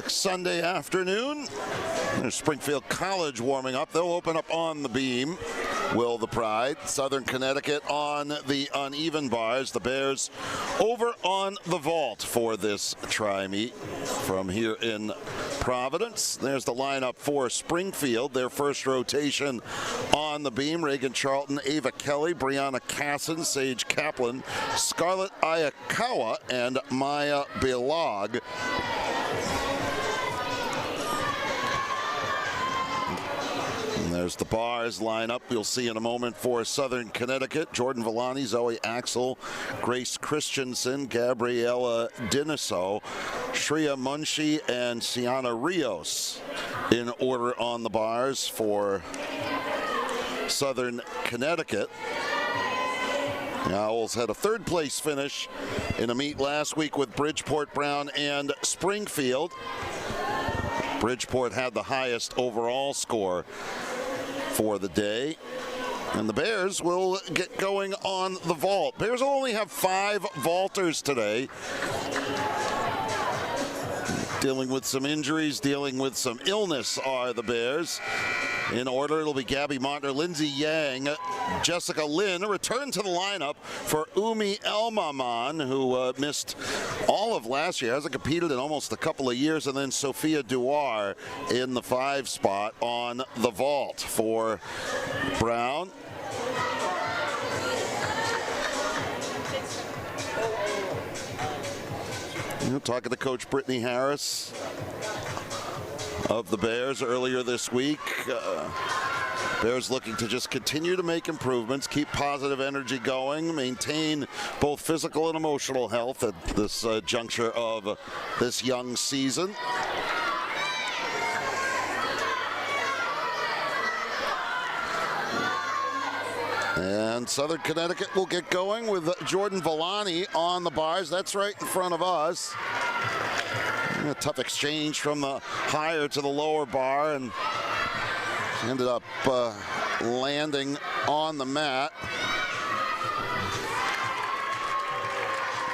Sunday afternoon. There's Springfield College warming up. They'll open up on the beam. Will the Pride. Southern Connecticut on the uneven bars. The Bears over on the vault for this tri-meet from here in Providence. There's the lineup for Springfield. Their first rotation on the beam. Reagan Charlton, Ava Kelly, Brianna Casson, Sage Kaplan, Scarlett Ayakawa, and Maya Bilog. There's the bars lineup you'll see in a moment for Southern Connecticut. Jordan Villani, Zoe Axel, Grace Christensen, Gabriella Diniso, Shreya Munshi, and Sienna Rios in order on the bars for Southern Connecticut. The Owls had a third place finish in a meet last week with Bridgeport, Brown, and Springfield. Bridgeport had the highest overall score for the day. And the Bears will get going on the vault. Bears will only have 5 vaulters today. Dealing with some injuries, dealing with some illness are the Bears. In order, it'll be Gabby Montner, Lindsay Yang, Jessica Lynn, a return to the lineup for Umi Elmaman, who missed all of last year, hasn't competed in almost a couple of years, and then Sophia Duar in the 5 spot on the vault for Brown. Talking to Coach Brittany Harris of the Bears earlier this week. Bears looking to just continue to make improvements, keep positive energy going, maintain both physical and emotional health at this juncture of this young season. And Southern Connecticut will get going with Jordan Villani on the bars. That's right in front of us. A tough exchange from the higher to the lower bar, and ended up landing on the mat.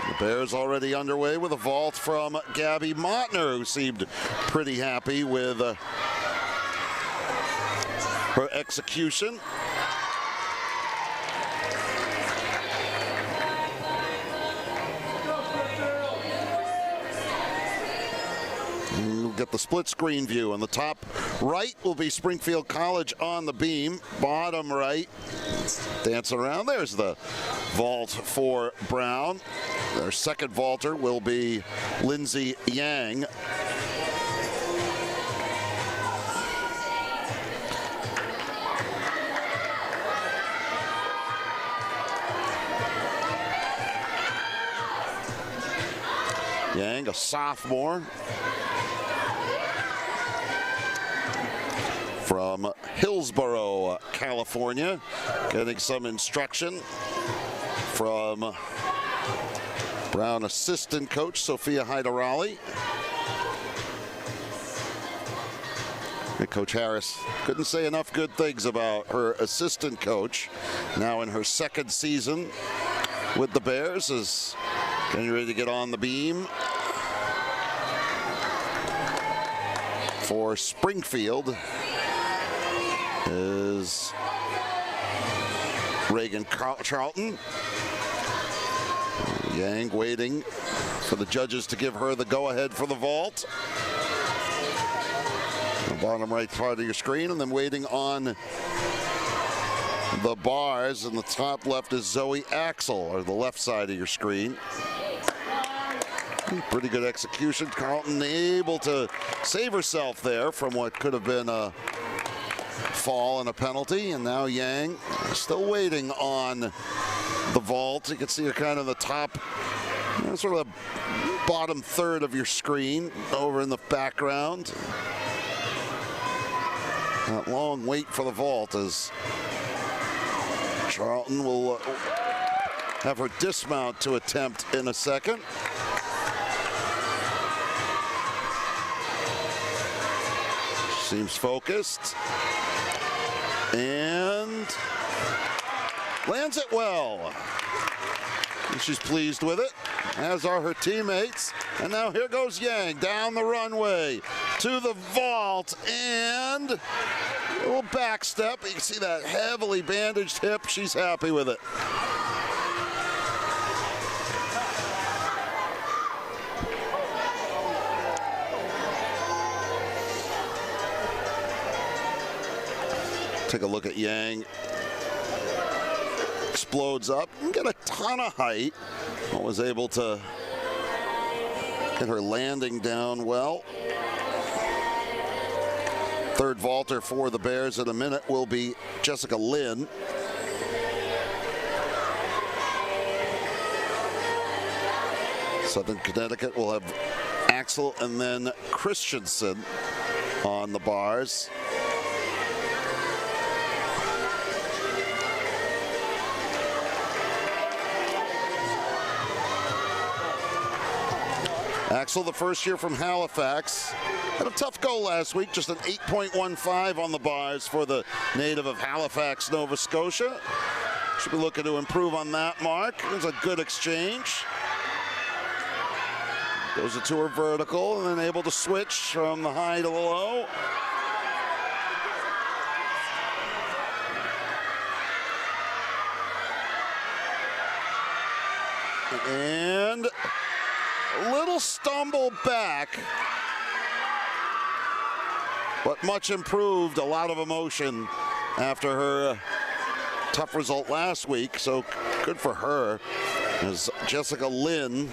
The Bears already underway with a vault from Gabby Montner, who seemed pretty happy with her execution. Get the split screen view. On the top right will be Springfield College on the beam. Bottom right, dancing around, there's the vault for Brown. Their second vaulter will be Lindsay Yang. Yang, a sophomore from Hillsborough, California, getting some instruction from Brown assistant coach Sophia Hyderali. And Coach Harris couldn't say enough good things about her assistant coach, now in her second season with the Bears, is getting ready to get on the beam for Springfield. Is Reagan Charlton. Yang waiting for the judges to give her the go-ahead for the vault. The bottom right part of your screen, and then waiting on the bars in the top left is Zoe Axel, or the left side of your screen. Pretty good execution. Carlton able to save herself there from what could have been a fall and a penalty, and now Yang still waiting on the vault. You can see her kind of the top, sort of the bottom third of your screen over in the background. That long wait for the vault as Charlton will have her dismount to attempt in a second. Seems focused. And lands it well. She's pleased with it, as are her teammates. And now here goes Yang down the runway to the vault and a little back step. You can see that heavily bandaged hip. She's happy with it. Take a look at Yang. Explodes up and get a ton of height. Was able to get her landing down well. Third vaulter for the Bears in a minute will be Jessica Lynn. Southern Connecticut will have Axel and then Christensen on the bars. Axel, the first year from Halifax, had a tough go last week, just an 8.15 on the bars for the native of Halifax, Nova Scotia. Should be looking to improve on that mark. It was a good exchange. Goes to her vertical and then able to switch from the high to the low. And a little stumble back, but much improved. A lot of emotion after her tough result last week, so good for her. As Jessica Lynn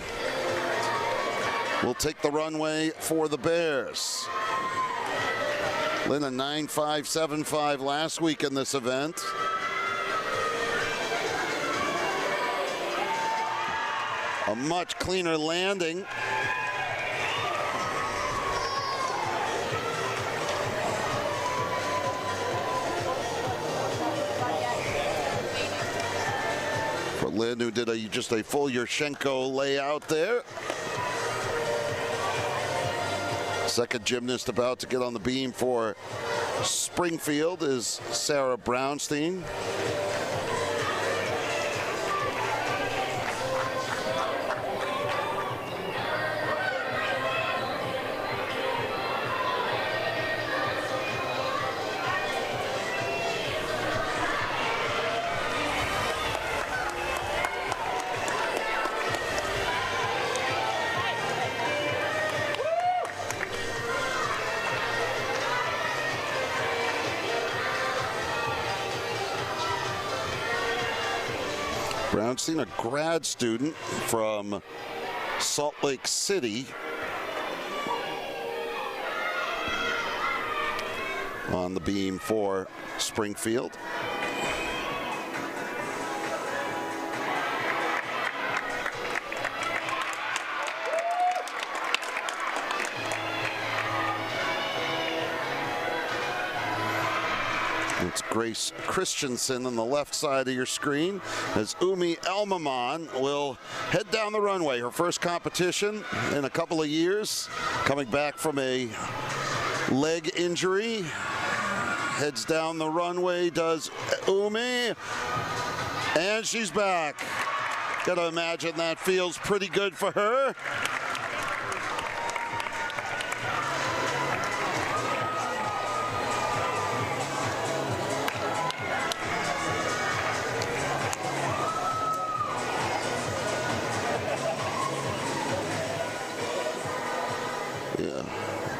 will take the runway for the Bears. Lynn a 9.575 last week in this event. A much cleaner landing. For Lynn, who did just a full Yurchenko layout there. Second gymnast about to get on the beam for Springfield is Sarah Brownstein. Brownstein, a grad student from Salt Lake City. On the beam for Springfield. It's Grace Christensen on the left side of your screen as Umi Elmaman will head down the runway. Her first competition in a couple of years, coming back from a leg injury. Heads down the runway, does Umi, and she's back. Gotta imagine that feels pretty good for her.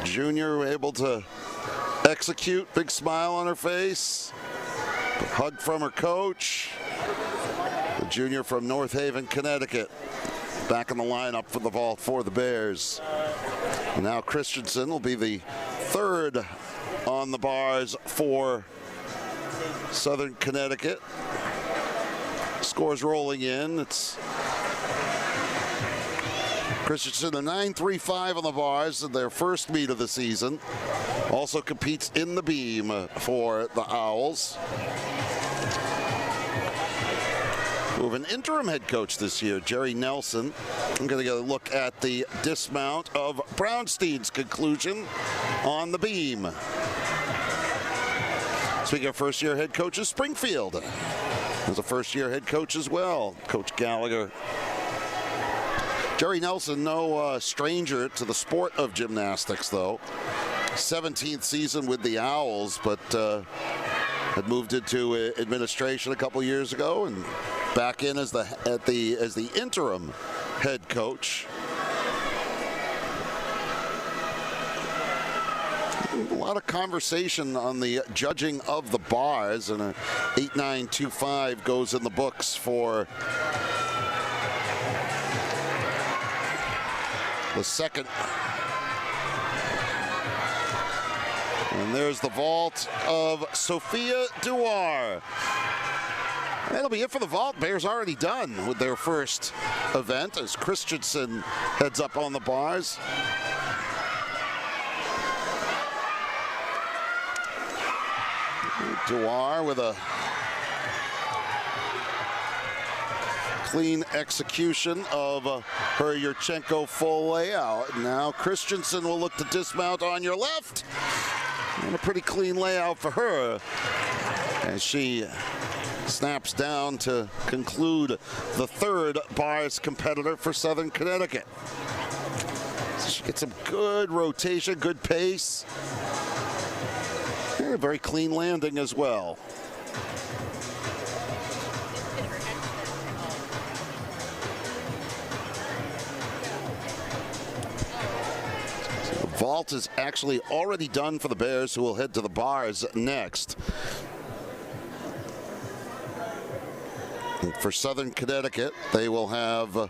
Junior able to execute, big smile on her face, hug from her coach. The junior from North Haven, Connecticut, back in the lineup for the vault for the Bears. And now Christensen will be the third on the bars for Southern Connecticut. Scores rolling in. It's Christensen a 9.35 on the bars in their first meet of the season. Also competes in the beam for the Owls. We have an interim head coach this year, Jerry Nelson. I'm going to get a look at the dismount of Brownstein's conclusion on the beam. Speaking of first-year head coaches, Springfield is a first-year head coach as well. Coach Gallagher Jerry Nelson, no stranger to the sport of gymnastics, though. 17th season with the Owls, but had moved into administration a couple years ago and back in as the interim head coach. A lot of conversation on the judging of the bars, and an 8.925 goes in the books for the second. And there's the vault of Sophia Duar. That'll be it for the vault. Bears already done with their first event as Christensen heads up on the bars. Duar with a clean execution of her Yurchenko full layout. Now Christensen will look to dismount on your left. And a pretty clean layout for her as she snaps down to conclude the third bars competitor for Southern Connecticut. She gets some good rotation, good pace. And a very clean landing as well. Vault is actually already done for the Bears, who will head to the bars next. And for Southern Connecticut, they will have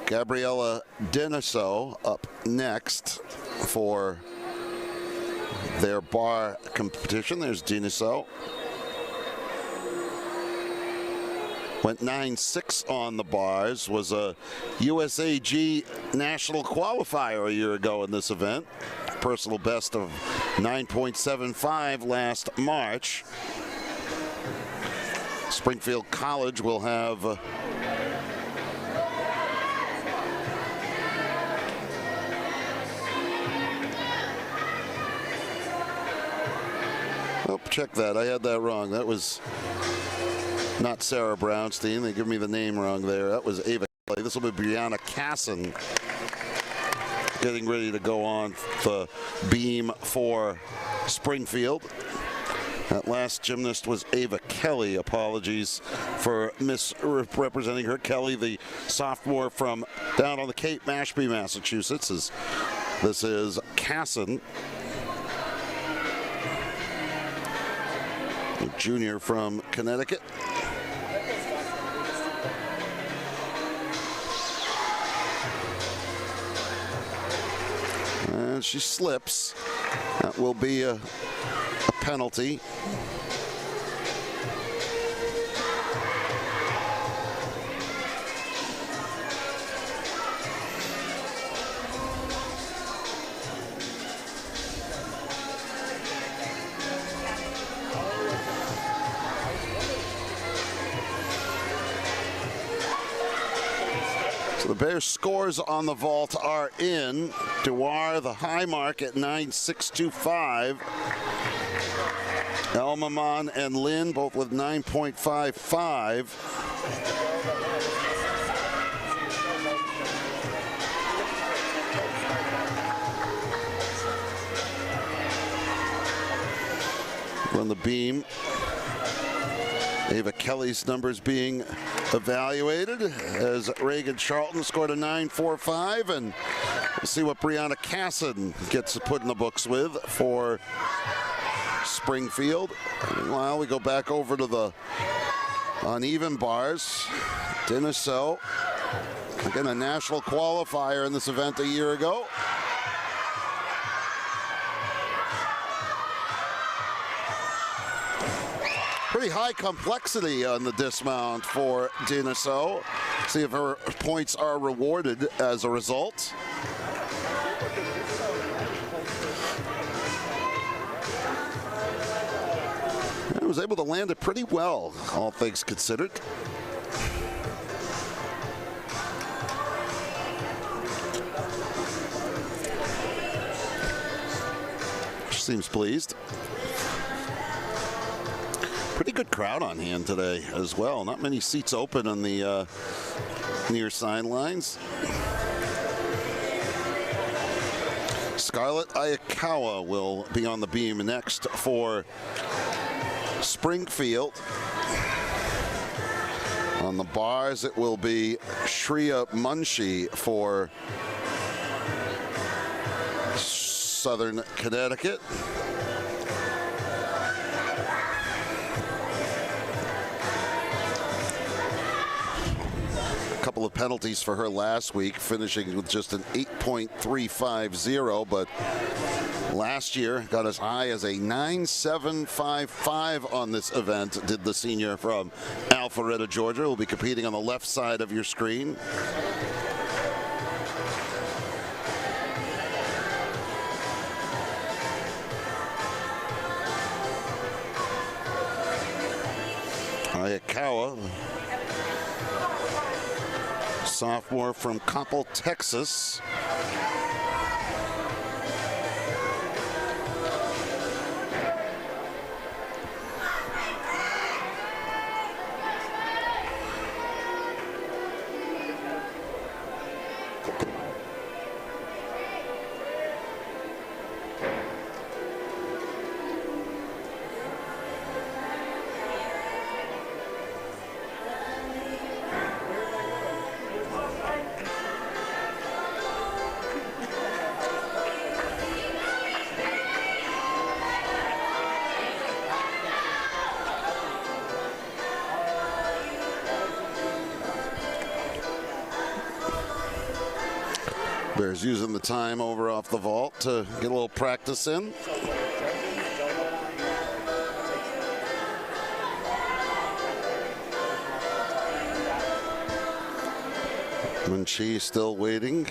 Gabriella Deniso up next for their bar competition. There's Deniso. Went 9.6 on the bars, was a USAG national qualifier a year ago in this event. Personal best of 9.75 last March. Springfield College will have oh, check that. I had that wrong. That was not Sarah Brownstein. They give me the name wrong there. That was Ava Kelly. This will be Brianna Casson getting ready to go on the beam for Springfield. That last gymnast was Ava Kelly. Apologies for misrepresenting her. Kelly, the sophomore from down on the Cape, Mashpee, Massachusetts. This is Casson, a junior from Connecticut. And she slips. That will be a penalty. The Bears' scores on the vault are in. Duar, the high mark at 9.625. Elmaman and Lynn both with 9.55. On the beam, Ava Kelly's numbers being evaluated as Reagan Charlton scored a 9.45, and we'll see what Brianna Casson gets to put in the books with for Springfield. Meanwhile, we go back over to the uneven bars. Deniso, again a national qualifier in this event a year ago. Pretty high complexity on the dismount for Deniso. See if her points are rewarded as a result. And was able to land it pretty well, all things considered. She seems pleased. Pretty good crowd on hand today as well. Not many seats open on the near sidelines. Scarlett Ayakawa will be on the beam next for Springfield. On the bars, it will be Shreya Munshi for Southern Connecticut. Couple of penalties for her last week, finishing with just an 8.350, but last year got as high as a 9.755 on this event, did the senior from Alpharetta, Georgia, who will be competing on the left side of your screen. Ayakawa, sophomore from Coppell, Texas. Bears using the time over off the vault to get a little practice in. Munshi still waiting.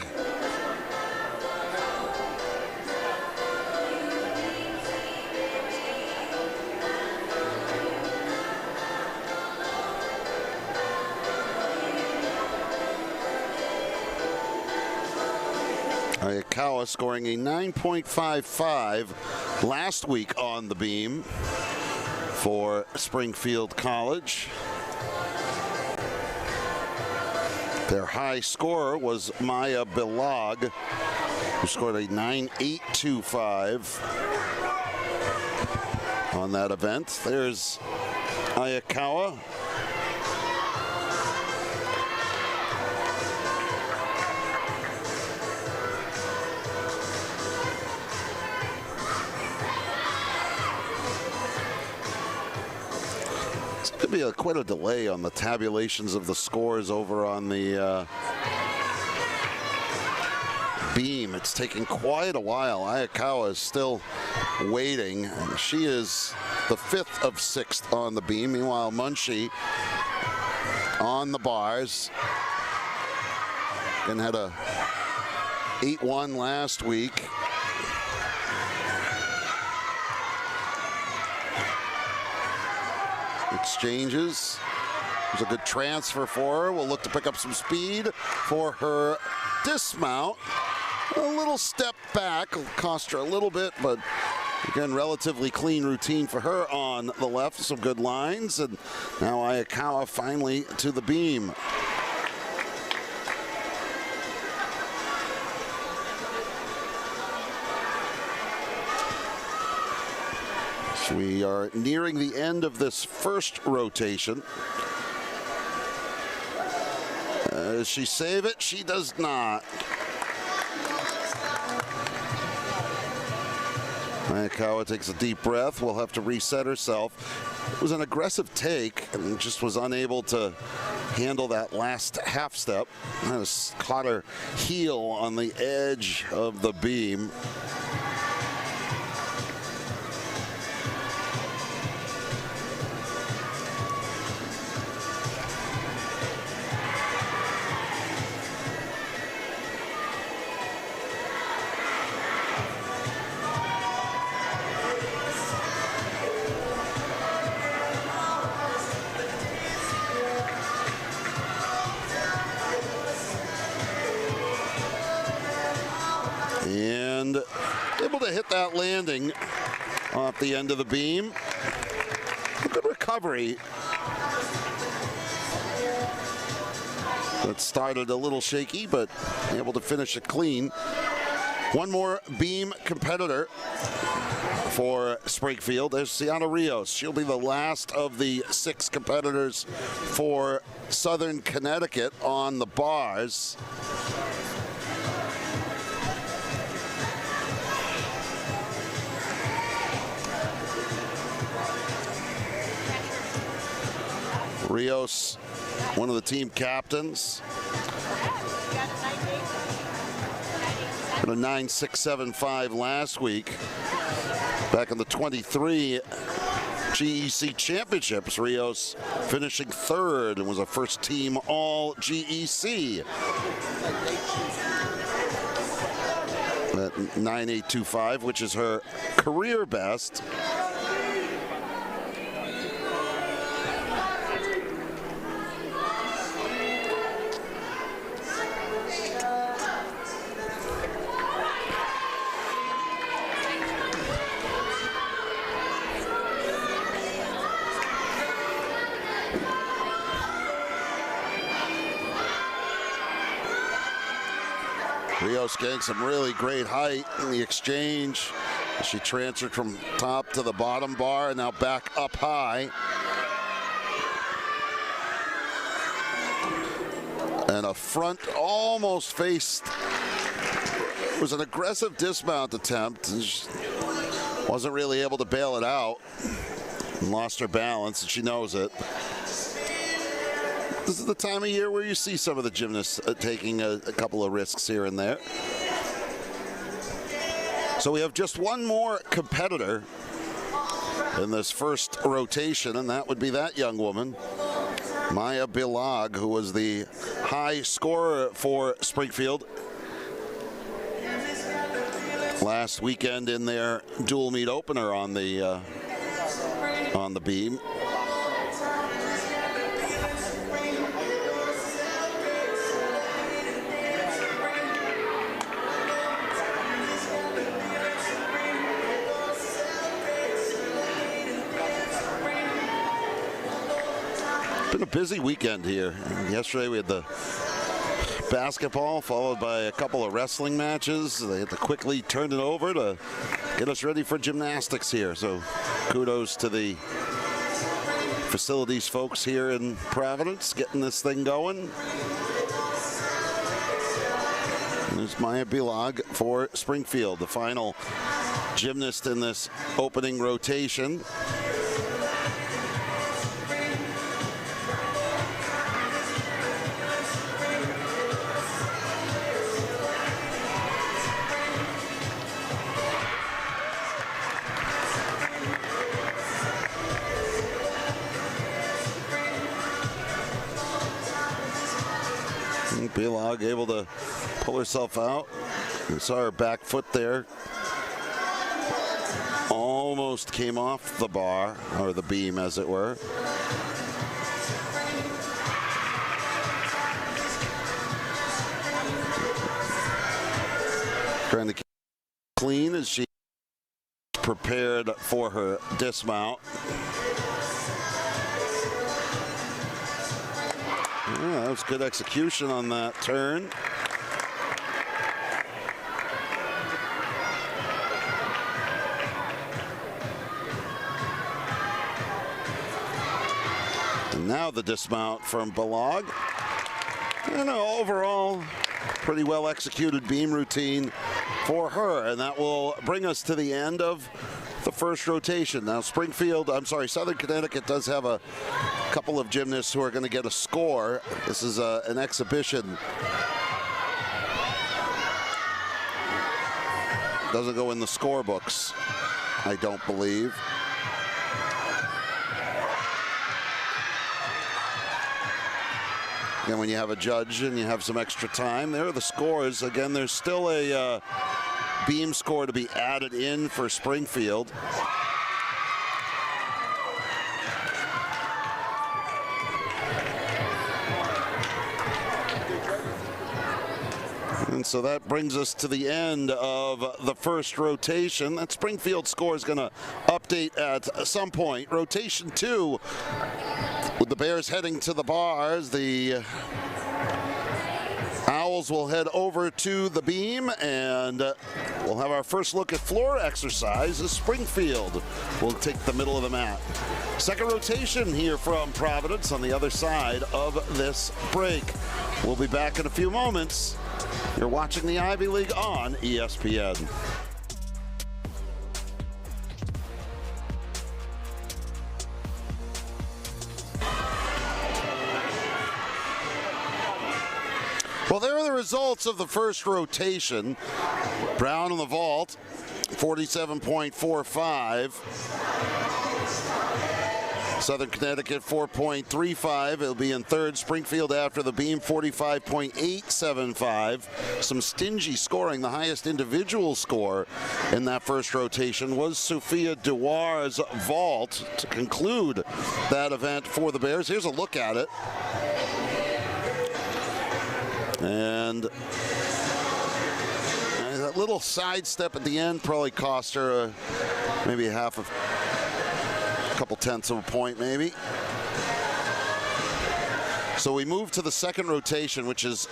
Ayakawa scoring a 9.55 last week on the beam for Springfield College. Their high scorer was Maya Bilag, who scored a 9.825 on that event. There's Ayakawa. Could be quite a delay on the tabulations of the scores over on the beam. It's taking quite a while. Ayakawa is still waiting. And she is the 5th of 6th on the beam. Meanwhile, Munshi on the bars and had a 8-1 last week. Exchanges. It was a good transfer for her. We'll look to pick up some speed for her dismount. A little step back. It'll cost her a little bit, but again, relatively clean routine for her on the left. Some good lines. And now Ayakawa finally to the beam. We are nearing the end of this first rotation. Does she save it? She does not. Ayakawa takes a deep breath. Will have to reset herself. It was an aggressive take and just was unable to handle that last half step. Has caught her heel on the edge of the beam. And able to hit that landing off the end of the beam. A good recovery recovery that started a little shaky, but able to finish it clean. One more beam competitor for Springfield. There's Sienna Rios. She'll be the last of the 6 competitors for Southern Connecticut on the bars. Rios, one of the team captains. A 9.675 last week. Back in the 23 GEC championships, Rios finishing 3rd and was a first team all GEC. At 9.825, which is her career best. Rios getting some really great height in the exchange. She transferred from top to the bottom bar and now back up high. And a front almost faced. It was an aggressive dismount attempt. And she wasn't really able to bail it out. And lost her balance, and she knows it. This is the time of year where you see some of the gymnasts taking a couple of risks here and there. So we have just one more competitor in this first rotation, and that would be that young woman, Maya Bilag, who was the high scorer for Springfield last weekend in their dual meet opener on the beam. Been a busy weekend here. Yesterday we had the basketball followed by a couple of wrestling matches. They had to quickly turn it over to get us ready for gymnastics here. So kudos to the facilities folks here in Providence getting this thing going. There's Maya Bilag for Springfield, the final gymnast in this opening rotation. Bilag able to pull herself out. You saw her back foot there. Almost came off the bar, or the beam as it were. Trying to keep it clean as she prepared for her dismount. Yeah, that was good execution on that turn. And now the dismount from Bilag. And overall, pretty well executed beam routine for her. And that will bring us to the end of the first rotation. Now Southern Connecticut does have a couple of gymnasts who are going to get a score. This is an exhibition. Doesn't go in the scorebooks, I don't believe. And when you have a judge and you have some extra time, there are the scores. Again, there's still a beam score to be added in for Springfield. And so that brings us to the end of the first rotation. That Springfield score is going to update at some point. Rotation 2, with the Bears heading to the bars, the Owls will head over to the beam, and we'll have our first look at floor exercise as Springfield will take the middle of the mat. Second rotation here from Providence on the other side of this break. We'll be back in a few moments. You're watching the Ivy League on ESPN. Well, there are the results of the first rotation. Brown on the vault, 47.45. Southern Connecticut, 4.35. It'll be in third. Springfield after the beam, 45.875. Some stingy scoring. The highest individual score in that first rotation was Sophia Dewar's vault to conclude that event for the Bears. Here's a look at it. And that little sidestep at the end probably cost her maybe a couple tenths of a point maybe. So we move to the second rotation, which is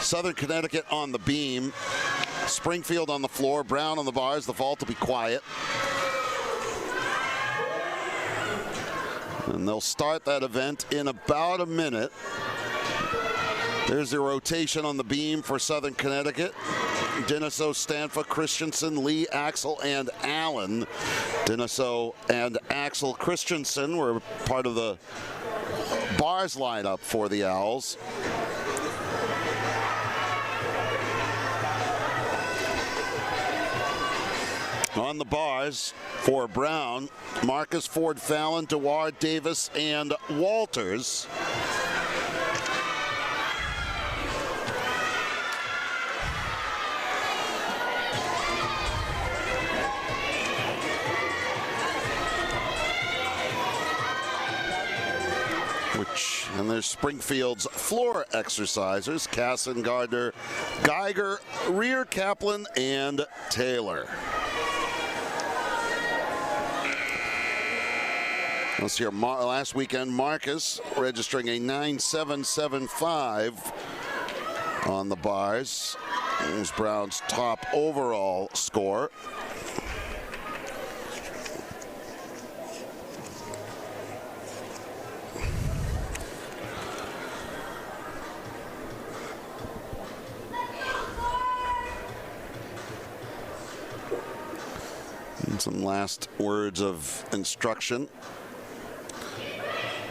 Southern Connecticut on the beam, Springfield on the floor, Brown on the bars. The vault will be quiet. And they'll start that event in about a minute. There's the rotation on the beam for Southern Connecticut. Diniso, Stanfa, Christensen, Lee, Axel, and Allen. Diniso and Axel Christensen were part of the bars lineup for the Owls. On the bars for Brown, Marcus, Ford, Fallon, Dewar, Davis, and Walters. And there's Springfield's floor exercisers: Casson, Gardner, Geiger, Rear, Kaplan, and Taylor. Let's hear last weekend, Marcus registering a 9.775 on the bars. It was Brown's top overall score. Some last words of instruction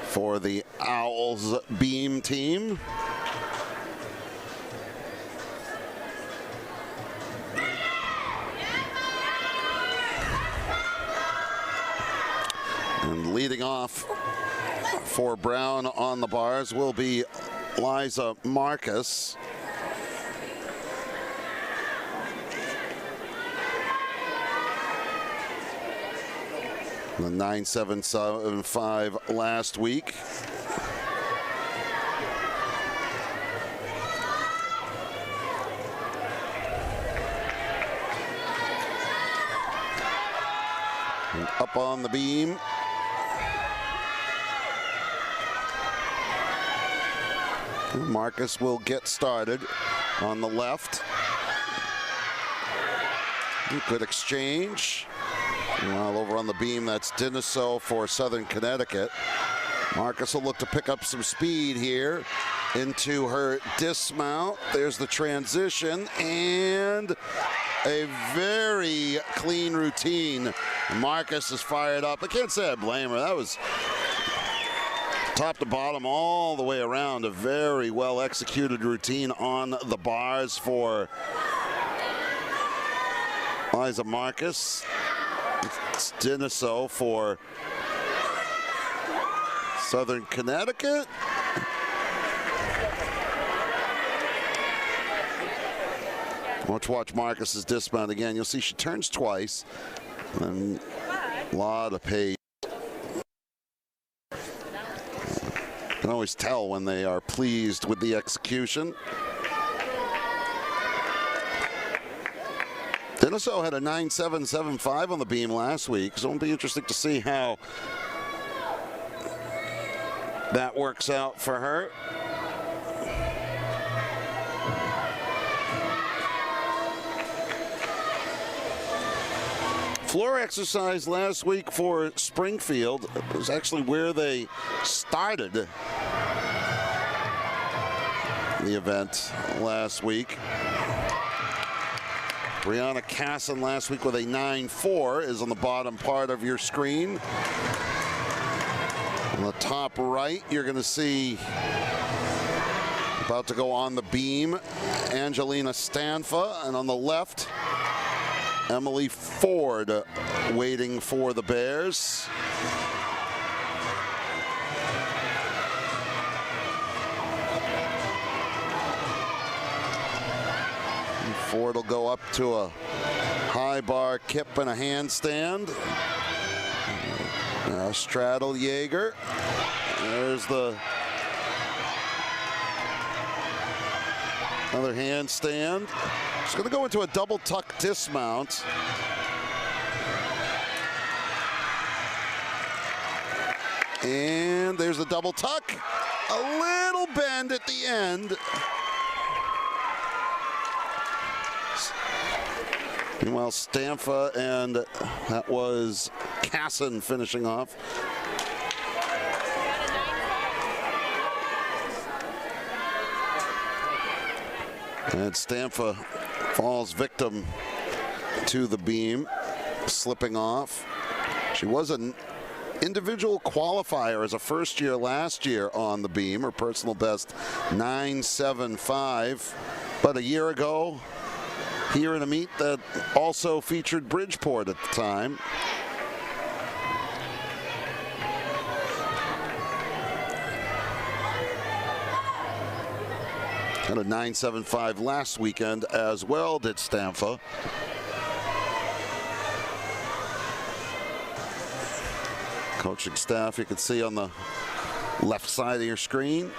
for the Owls beam team. And leading off for Brown on the bars will be Liza Marcus. The 9.775 last week. And up on the beam. Marcus will get started on the left. Good exchange. Well, over on the beam, that's Diniso for Southern Connecticut. Marcus will look to pick up some speed here into her dismount. There's the transition and a very clean routine. Marcus is fired up. I can't say I blame her. That was top to bottom all the way around. A very well executed routine on the bars for Liza Marcus. It's Diniso for Southern Connecticut. Watch Marcus's dismount again. You'll see she turns twice. And a lot of pace. You can always tell when they are pleased with the execution. Dinoso had a 9.775 on the beam last week, so it'll be interesting to see how that works out for her. Floor exercise last week for Springfield. It was actually where they started the event last week. Brianna Casson last week with a 9.4 is on the bottom part of your screen. On the top right, you're going to see, about to go on the beam, Angelina Stanfa, and on the left, Emily Ford waiting for the Bears. And Ford will go up to a high bar kip and a handstand. Now straddle Jaeger. There's the another handstand. She's going to go into a double tuck dismount. And there's the double tuck. A little bend at the end. Meanwhile, Stanfa and that was Casson finishing off. And Stanfa falls victim to the beam, slipping off. She was an individual qualifier as a first year last year on the beam. Her personal best 9.75. But a year ago, here in a meet that also featured Bridgeport at the time. Had a 9.75 last weekend as well, did Stanfa. Coaching staff you can see on the left side of your screen.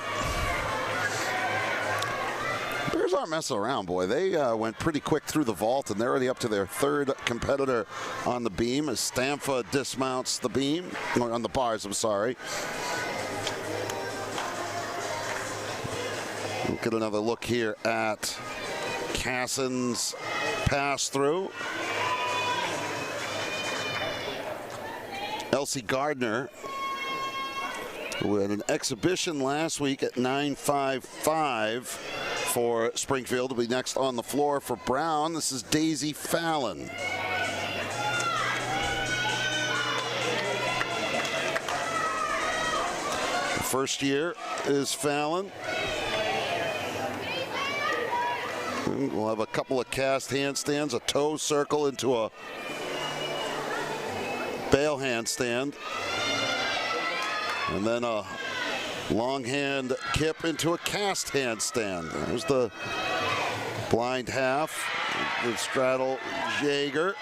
Bears aren't messing around, boy. They went pretty quick through the vault, and they're already up to their third competitor on the beam as Stanfa dismounts the beam, or on the bars, I'm sorry. We'll get another look here at Casson's pass through. Elsie Gardner, who had an exhibition last week at 9.55 for Springfield, will be next on the floor for Brown. This is Daisy Fallon. The first year is Fallon. We'll have a couple of cast handstands, a toe circle into a bail handstand, and then a long hand kip into a cast handstand. There's the blind half with straddle Jaeger.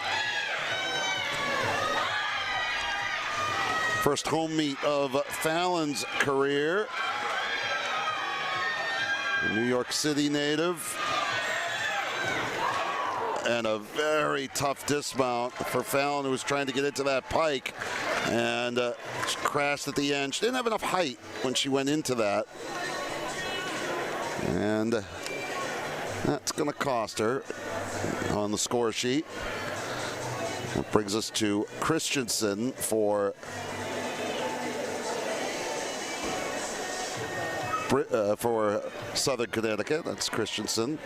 First home meet of Fallon's career. A New York City native. And a very tough dismount for Fallon, who was trying to get into that pike and she crashed at the end. She didn't have enough height when she went into that. And that's going to cost her on the score sheet. That brings us to Christensen for Southern Connecticut. That's Christensen.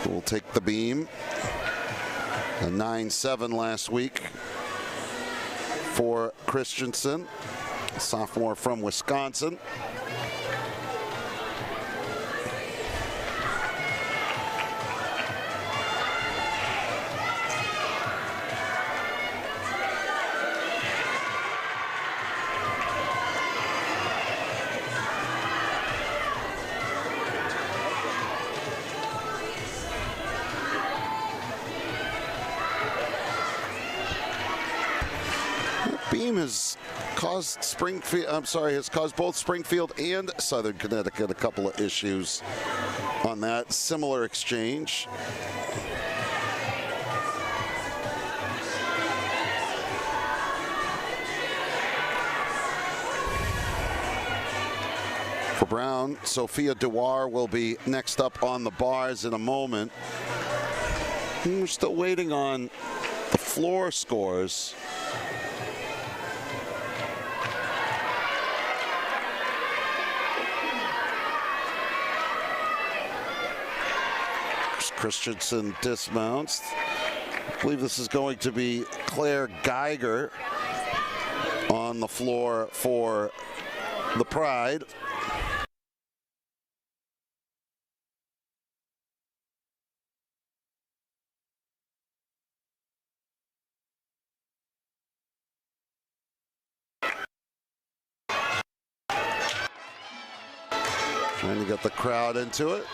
We'll take the beam. A 9.7 last week for Christensen, a sophomore from Wisconsin. team has caused has caused both Springfield and Southern Connecticut a couple of issues on that similar exchange. For Brown, Sophia Dewar will be next up on the bars in a moment. We're still waiting on the floor scores. Christensen dismounts. I believe this is going to be Claire Geiger on the floor for the Pride. Trying to get the crowd into it.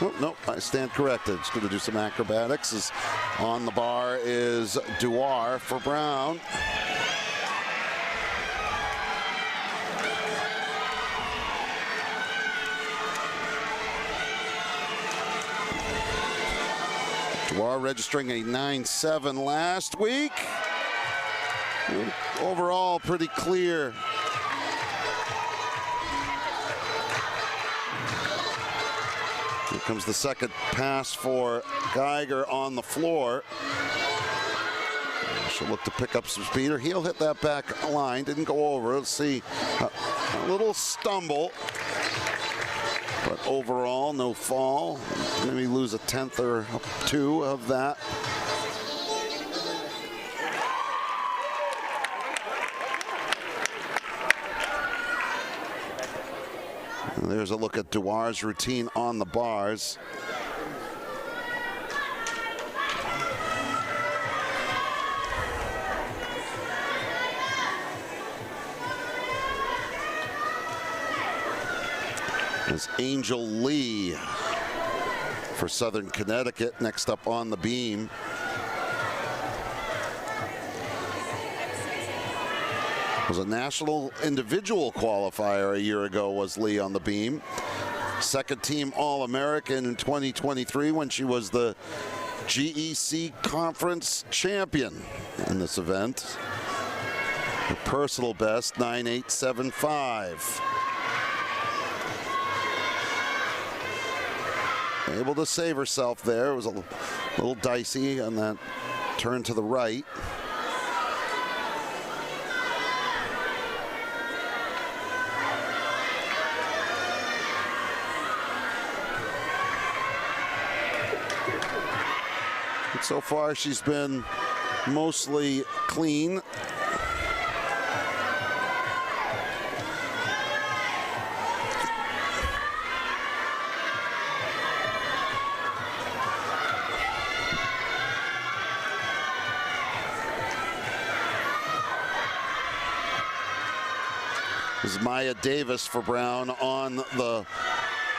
Oh, no, I stand corrected. Just going to do some acrobatics. On the bar is Dewar for Brown. Dewar registering a 9.7 last week. Overall, pretty clear. Here comes the second pass for Geiger on the floor. She'll look to pick up some speed, or he'll hit that back line. Didn't go over. Let's see. A little stumble. But overall, no fall. Maybe lose a tenth or two of that. And there's a look at Dewar's routine on the bars. There's Angel Lee for Southern Connecticut next up on the beam. Was a national individual qualifier a year ago, was Lee on the beam. Second team All-American in 2023 when she was the GEC Conference champion in this event. Her personal best, 9.875. Able to save herself there. It was a little dicey on that turn to the right. But so far, she's been mostly clean. This is Maya Davis for Brown on the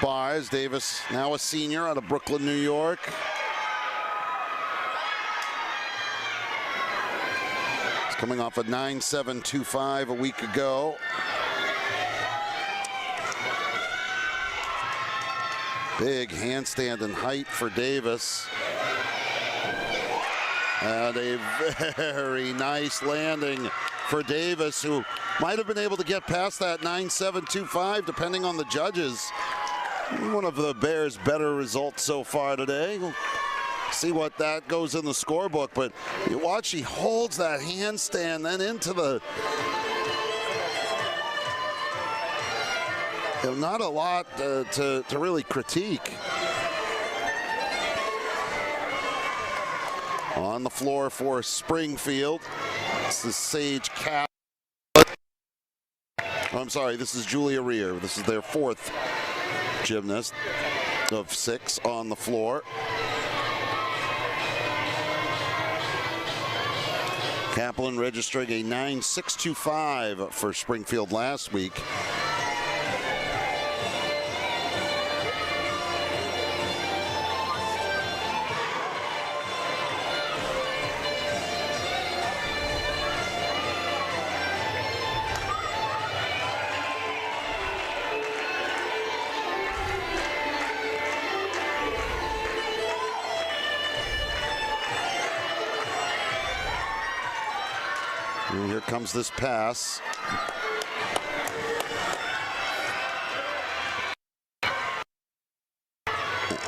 bars. Davis, now a senior out of Brooklyn, New York. He's coming off a 9.725 a week ago. Big handstand and height for Davis. And a very nice landing for Davis, who might have been able to get past that 9.725 depending on the judges. One of the Bears' better results so far today. We'll see what that goes in the scorebook, but you watch, she holds that handstand then into the... Not a lot to really critique. On the floor for Springfield, this is Sage Cap. I'm sorry, this is Julia Rear. This is their fourth gymnast of 6 on the floor. Kaplan registering a 9.625 for Springfield last week. And here comes this pass.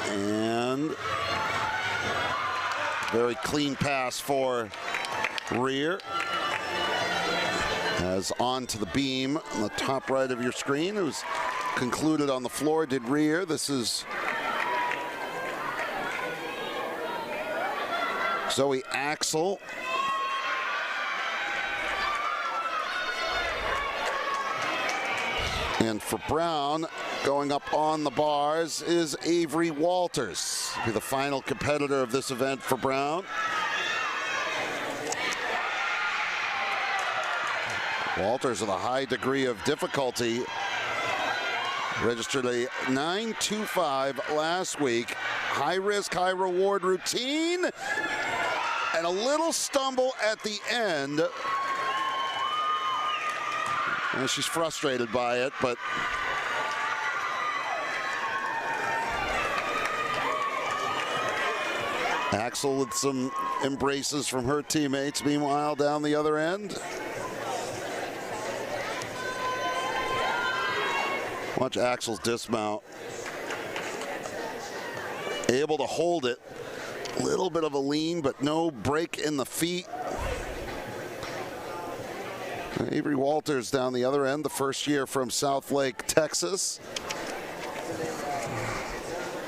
And very clean pass for Rear. As on to the beam on the top right of your screen. It was concluded on the floor, did Rear. This is Zoe Axel. And for Brown, going up on the bars is Avery Walters. Be the final competitor of this event for Brown. Walters with a high degree of difficulty. Registered a 9.25 last week. High risk, high reward routine. And a little stumble at the end. And she's frustrated by it, but Axel with some embraces from her teammates. Meanwhile, down the other end. Watch Axel's dismount. Able to hold it. A little bit of a lean, but no break in the feet. Avery Walters down the other end, the first year from South Lake, Texas.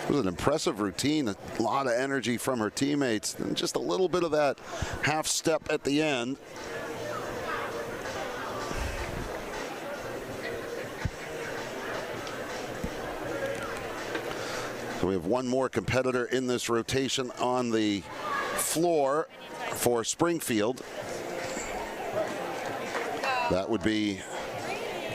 It was an impressive routine, a lot of energy from her teammates, and just a little bit of that half step at the end. So we have one more competitor in this rotation on the floor for Springfield. That would be,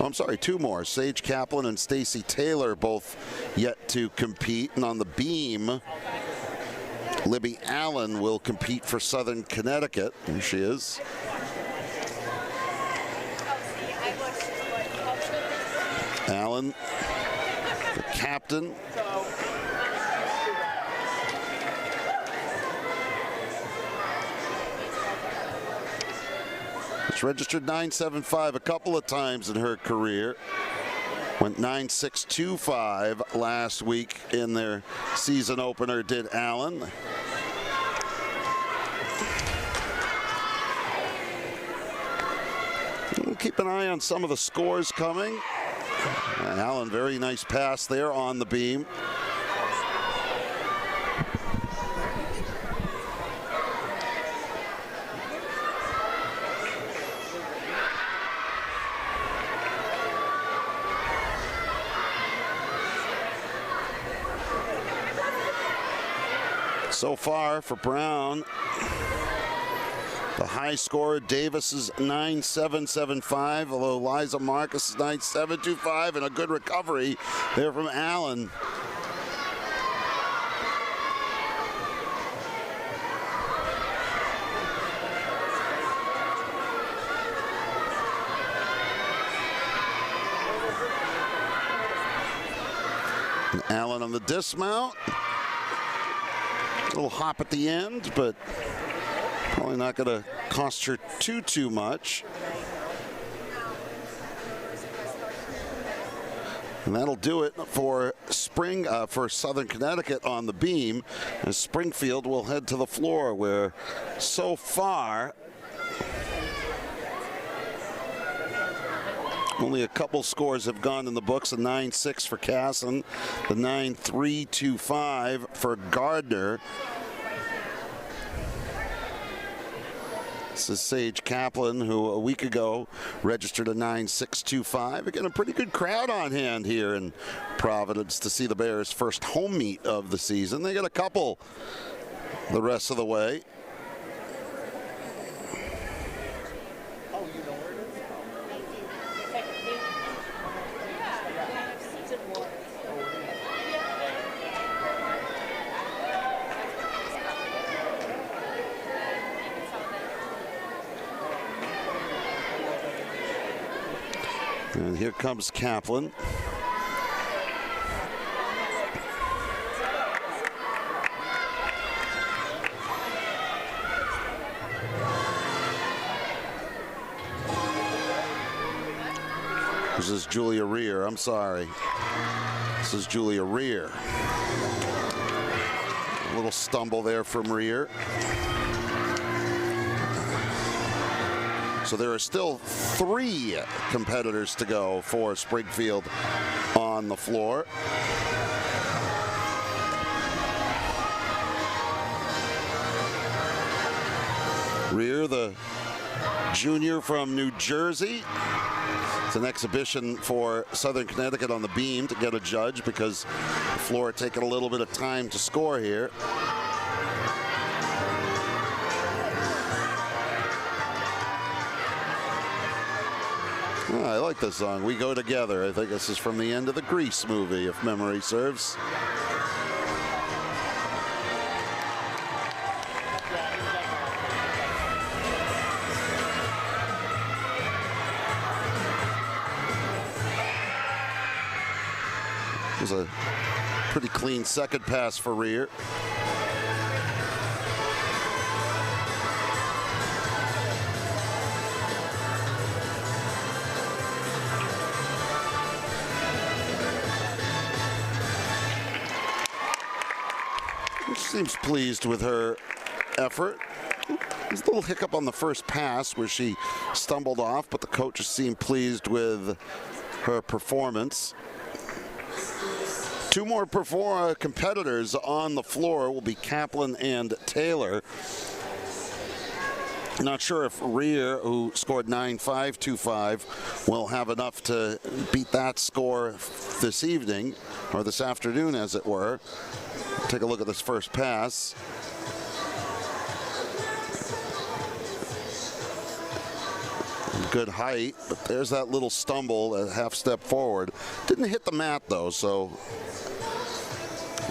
oh, I'm sorry, two more. Sage Kaplan and Stacy Taylor both yet to compete. And on the beam, Libby Allen will compete for Southern Connecticut. Here she is. Allen, the captain. It's registered 9.75 a couple of times in her career. Went 9.625 last week in their season opener, did Allen. We'll keep an eye on some of the scores coming. Allen, very nice pass there on the beam. So far for Brown, the high score, Davis is 9.775, although Liza Marcus is 9.725, and a good recovery there from Allen. And Allen on the dismount. A little hop at the end, but probably not going to cost her too much. And that'll do it for for Southern Connecticut on the beam. As Springfield will head to the floor, where so far only a couple scores have gone in the books. A 9.6 for Casson, the 9.325 for Gardner. This is Sage Kaplan, who a week ago registered a 9.625. Again, a pretty good crowd on hand here in Providence to see the Bears' first home meet of the season. They got a couple the rest of the way. And here comes Kaplan. This is Julia Rear. I'm sorry. This is Julia Rear. A little stumble there from Rear. So there are still 3 competitors to go for Springfield on the floor. Rear, the junior from New Jersey. It's an exhibition for Southern Connecticut on the beam to get a judge because the floor taking a little bit of time to score here. Oh, I like this song, We Go Together. I think this is from the end of the Grease movie, if memory serves. It was a pretty clean second pass for Rear. She seems pleased with her effort. There's a little hiccup on the first pass where she stumbled off, but the coaches seem pleased with her performance. 2 more competitors on the floor will be Kaplan and Taylor. Not sure if Rear, who scored 9.525, will have enough to beat that score this evening, or this afternoon as it were. Take a look at this first pass. Good height, but there's that little stumble, a half step forward. Didn't hit the mat though, so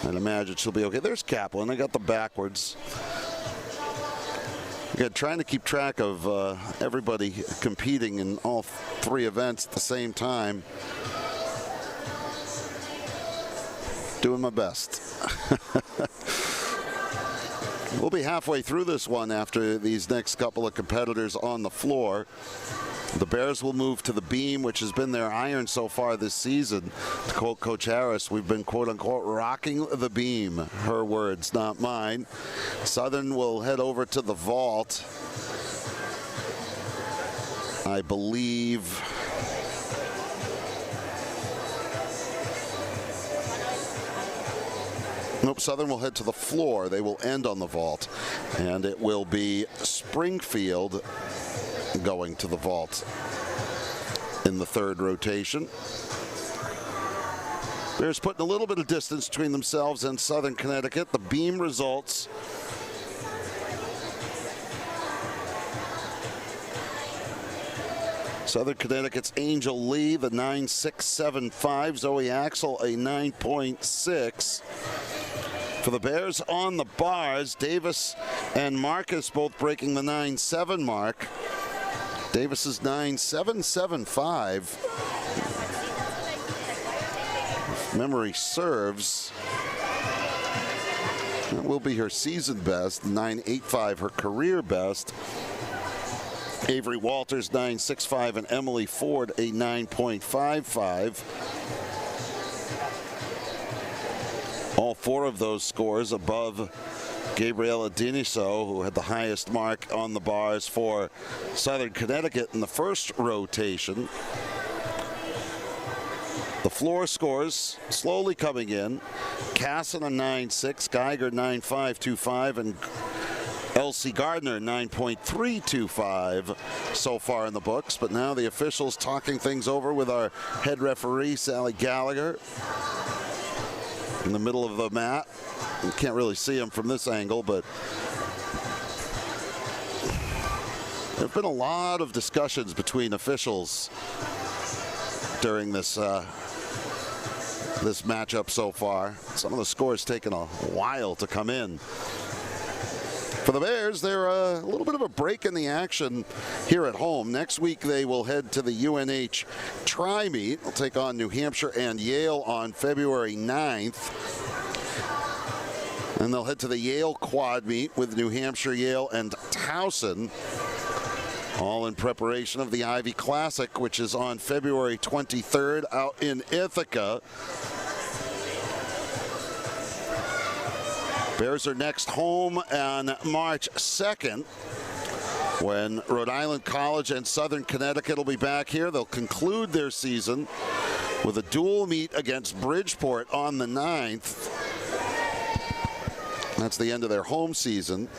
I'd imagine she'll be okay. There's Kaplan. I got the backwards. Again, trying to keep track of everybody competing in all 3 events at the same time. Doing my best. We'll be halfway through this one after these next couple of competitors on the floor. The Bears will move to the beam, which has been their iron so far this season. To quote Coach Harris, we've been, quote-unquote, rocking the beam. Her words, not mine. Southern will head over to the vault. I believe nope, Southern will head to the floor. They will end on the vault. And it will be Springfield going to the vault in the 3rd rotation. Bears putting a little bit of distance between themselves and Southern Connecticut. The beam results. Southern Connecticut's Angel Lee, the 9.675. Zoe Axel, a 9.6. For the Bears on the bars, Davis and Marcus both breaking the 9.7 mark. Davis's 9.775. If memory serves, that will be her season best. 9.85 her career best. Avery Walters 9.65 and Emily Ford a 9.55. All 4 of those scores above Gabriella Diniso, who had the highest mark on the bars for Southern Connecticut in the first rotation. The floor scores slowly coming in. Casson a 9.6, Geiger 9.525, and Elsie Gardner 9.325 so far in the books. But now the officials talking things over with our head referee, Sally Gallagher, in the middle of the mat. You can't really see him from this angle, but there have been a lot of discussions between officials during this this matchup so far. Some of the scores taken a while to come in. For the Bears, they're a little bit of a break in the action here at home. Next week, they will head to the UNH Tri-Meet. They'll take on New Hampshire and Yale on February 9th. And they'll head to the Yale Quad Meet with New Hampshire, Yale, and Towson All in preparation of the Ivy Classic, which is on February 23rd out in Ithaca. Bears are next home on March 2nd when Rhode Island College and Southern Connecticut will be back here. They'll conclude their season with a dual meet against Bridgeport on the 9th. That's the end of their home season.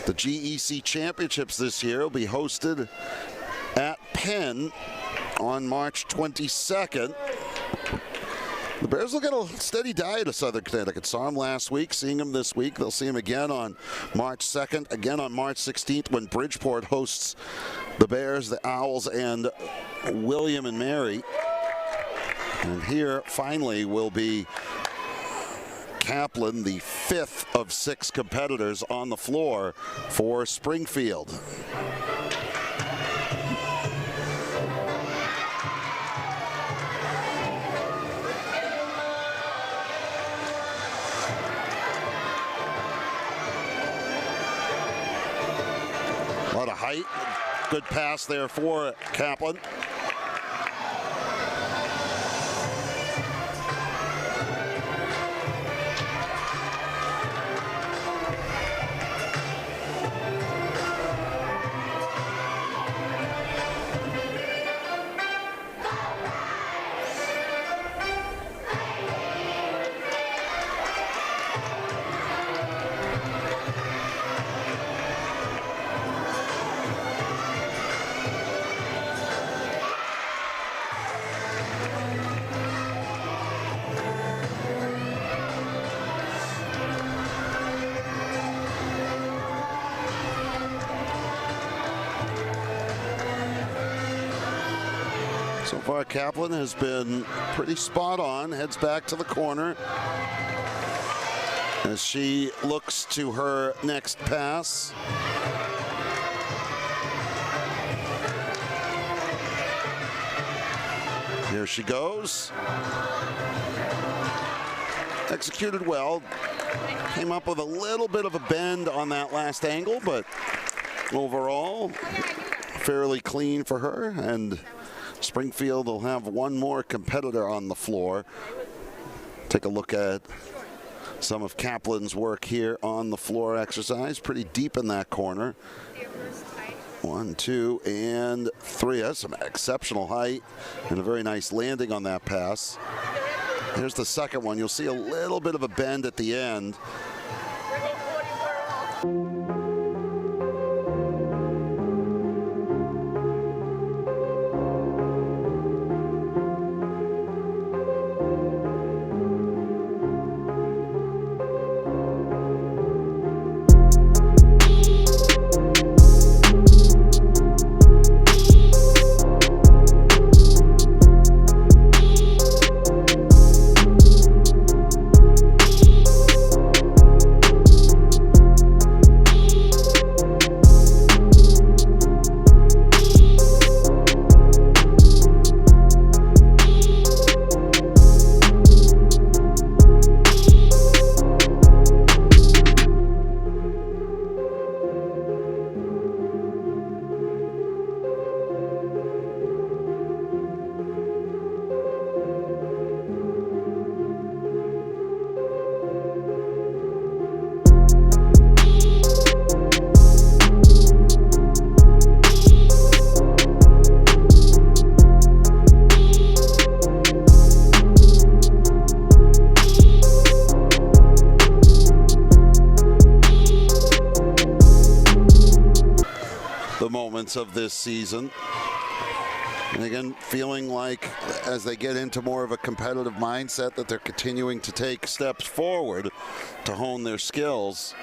The GEC Championships this year will be hosted at Penn on March 22nd. The Bears will get a steady diet of Southern Connecticut. Saw them last week, seeing them this week. They'll see them again on March 2nd, again on March 16th when Bridgeport hosts the Bears, the Owls, and William and Mary. And here, finally, will be Kaplan, the 5th of 6 competitors on the floor for Springfield. A lot of height. Good pass there for Kaplan. So far, Kaplan has been pretty spot on, heads back to the corner as she looks to her next pass. Here she goes. Executed well. Came up with a little bit of a bend on that last angle, but overall, fairly clean for her. And Springfield will have one more competitor on the floor. Take a look at some of Kaplan's work here on the floor exercise. Pretty deep in that corner. 1, 2, and 3. That's some exceptional height and a very nice landing on that pass. Here's the second one. You'll see a little bit of a bend at the end. Of this season, and again feeling like as they get into more of a competitive mindset that they're continuing to take steps forward to hone their skills.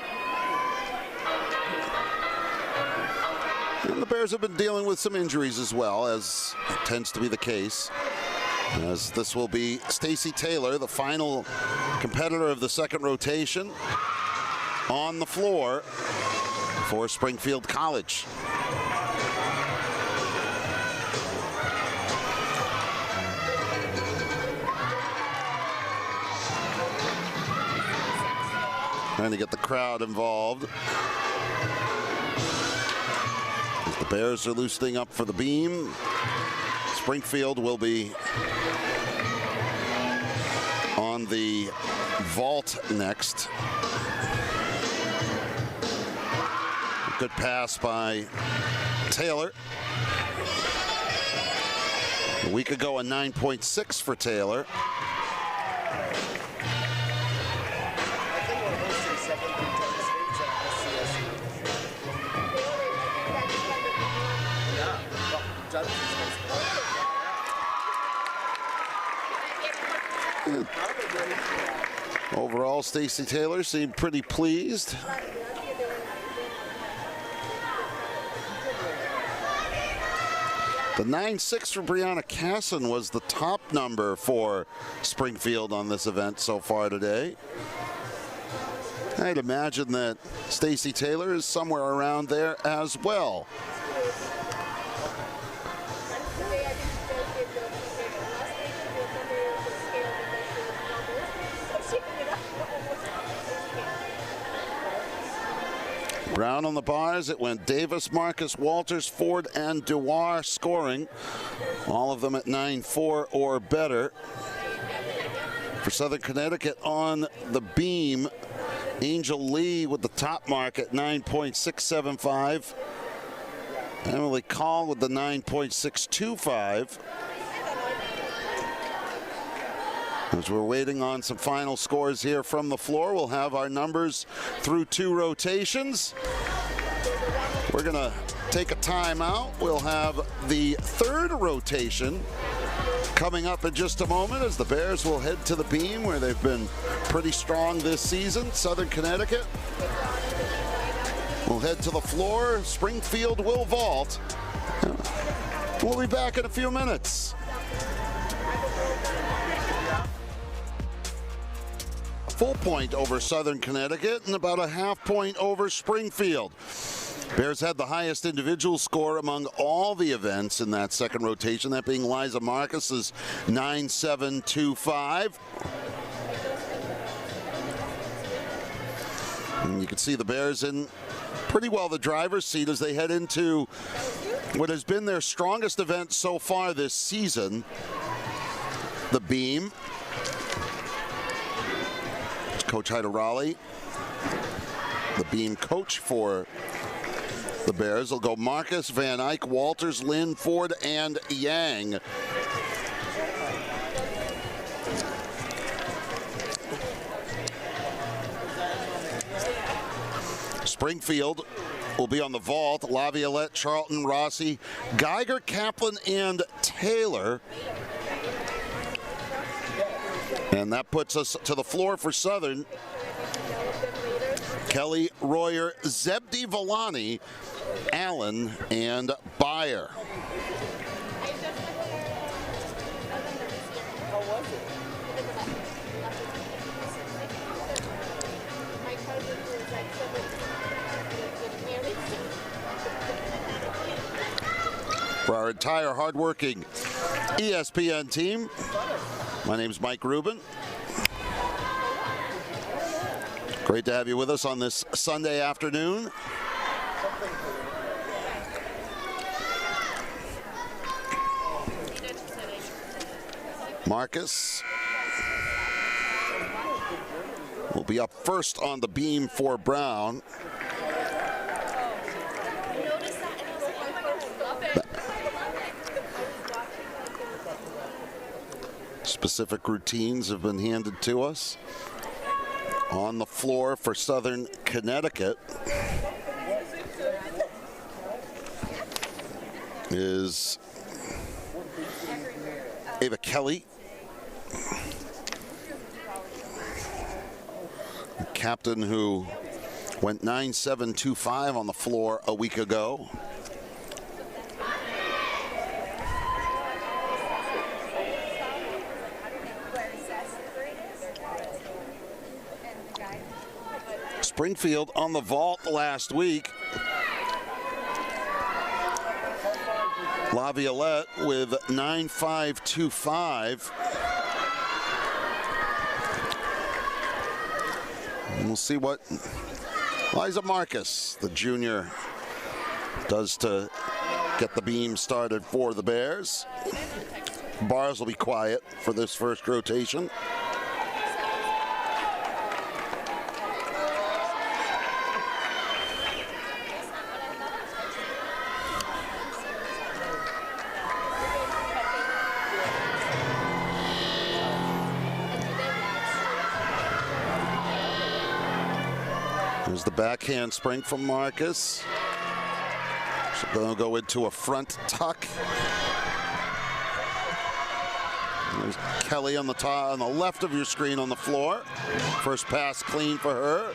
And the Bears have been dealing with some injuries as well, as tends to be the case, as this will be Stacy Taylor, the final competitor of the second rotation, on the floor for Springfield College. Trying to get the crowd involved. As the Bears are loosening up for the beam. Springfield will be on the vault next. Good pass by Taylor. A week ago, a 9.6 for Taylor. Overall, Stacey Taylor seemed pretty pleased. The 9.6 for Brianna Casson was the top number for Springfield on this event so far today. I'd imagine that Stacey Taylor is somewhere around there as well. Brown on the bars. It went Davis, Marcus, Walters, Ford, and Dewar scoring. All of them at 9.4 or better. For Southern Connecticut on the beam, Angel Lee with the top mark at 9.675. Emily Call with the 9.625. As we're waiting on some final scores here from the floor, we'll have our numbers through 2 rotations. We're going to take a timeout. We'll have the 3rd rotation coming up in just a moment as the Bears will head to the beam where they've been pretty strong this season. Southern Connecticut will head to the floor. Springfield will vault. We'll be back in a few minutes. Full point over Southern Connecticut and about a half point over Springfield. Bears had the highest individual score among all the events in that second rotation, that being Liza Marcus's 9.725. And you can see the Bears in pretty well the driver's seat as they head into what has been their strongest event so far this season, the beam. Coach Haida Raleigh, the beam coach for the Bears, will go Marcus, Van Eyck, Walters, Lynn, Ford, and Yang. Springfield will be on the vault. Laviolette, Charlton, Rossi, Geiger, Kaplan, and Taylor. And that puts us to the floor for Southern. Kelly, Royer, Zebdi, Villani, Allen, and Byer. For our entire hardworking ESPN team, my name's Mike Rubin. Great to have you with us on this Sunday afternoon. Marcus will be up first on the beam for Brown. Specific routines have been handed to us. On the floor for Southern Connecticut is Ava Kelly, the captain who went 9.725 on the floor a week ago. Springfield on the vault last week. Laviolette with 9.525. And we'll see what Liza Marcus, the junior, does to get the beam started for the Bears. Bars will be quiet for this first rotation. There's the backhand spring from Marcus. So going to go into a front tuck. There's Kelly on the top, on the left of your screen on the floor. First pass clean for her.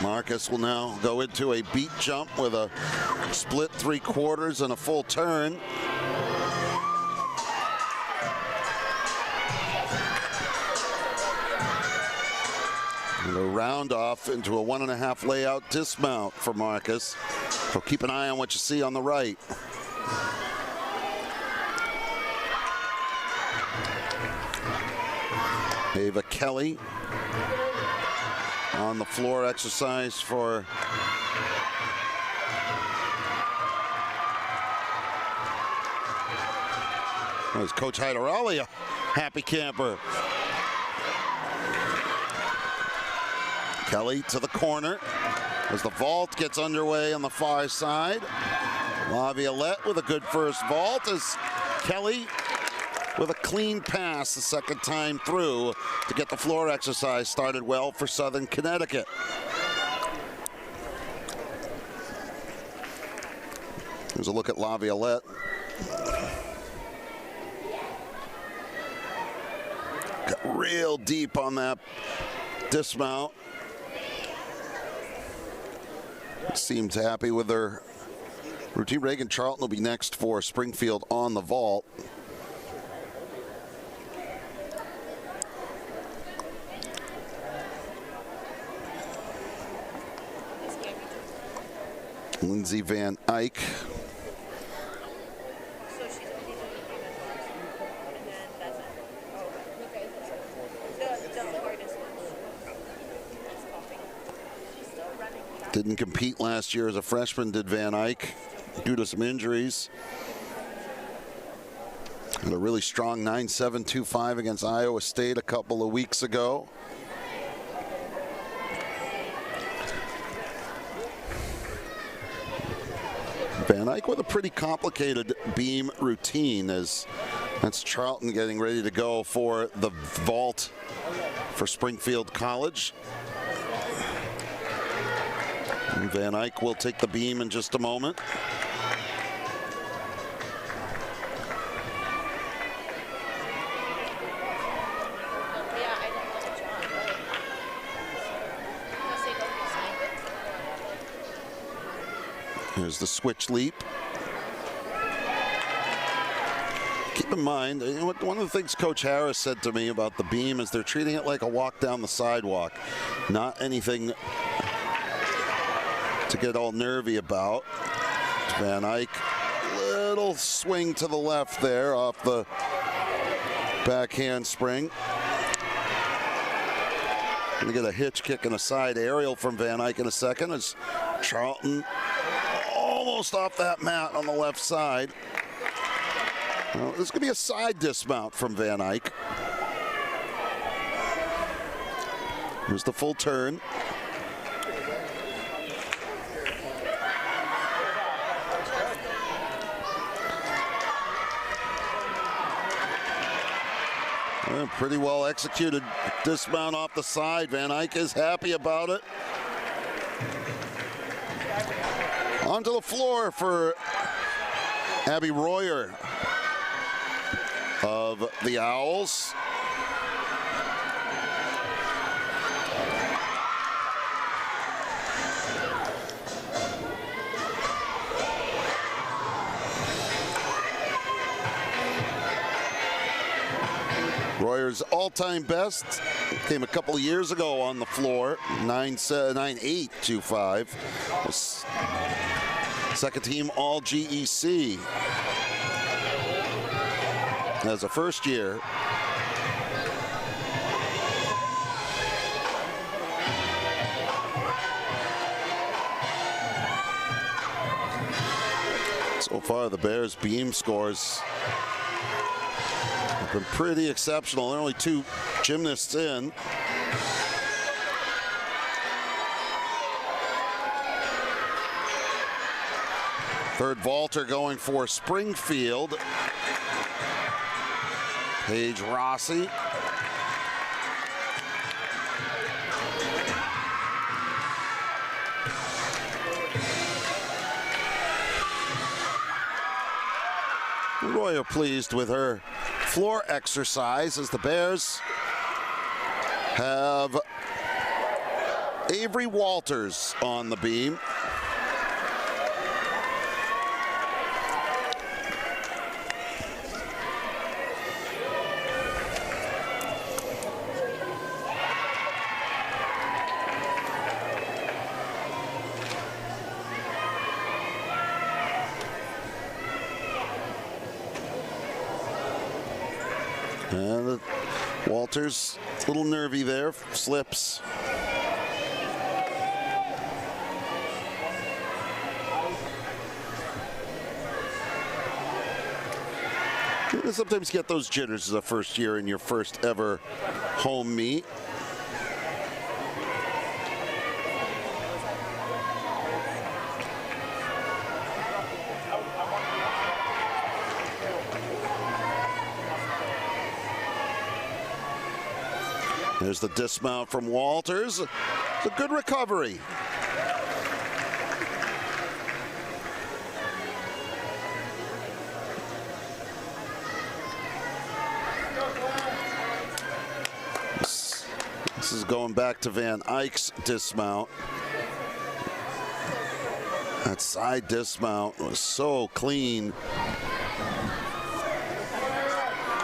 Marcus will now go into a beat jump with a split 3/4 and a full turn. And a round off into a 1.5 layout dismount for Marcus. So keep an eye on what you see on the right. Ava Kelly on the floor exercise for there's Coach Heiderali, a happy camper. Kelly to the corner as the vault gets underway on the far side. Laviolette with a good first vault as Kelly with a clean pass the second time through to get the floor exercise started well for Southern Connecticut. Here's a look at Laviolette. Got real deep on that dismount. Seems happy with her routine. Reagan Charlton will be next for Springfield on the vault. Lindsay Van Eyck. Didn't compete last year as a freshman, did Van Eyck, due to some injuries. Had a really strong 9-7-2-5 against Iowa State a couple of weeks ago. Van Eyck with a pretty complicated beam routine as that's Charlton getting ready to go for the vault for Springfield College. And Van Eyck will take the beam in just a moment. Here's the switch leap. Keep in mind, one of the things Coach Harris said to me about the beam is they're treating it like a walk down the sidewalk, not anything to get all nervy about. Van Eyck, little swing to the left there off the backhand spring. Gonna get a hitch kick and a side aerial from Van Eyck in a second as Charlton almost off that mat on the left side. Well, this could be a side dismount from Van Eyck. Here's the full turn. Pretty well executed dismount off the side. Van Eyck is happy about it. Onto the floor for Abby Royer of the Owls. Royer's all-time best came a couple of years ago on the floor, 9.825. Second team all GEC as a first year. So far, the Bears' beam scores have been pretty exceptional. There are only 2 gymnasts in. Third vaulter going for Springfield. Paige Rossi. Royer pleased with her floor exercise as the Bears have Avery Walters on the beam. And Walters, a little nervy there, slips. You sometimes get those jitters as a first year in your first ever home meet. There's the dismount from Walters. It's a good recovery. This is going back to Van Eyck's dismount. That side dismount was so clean.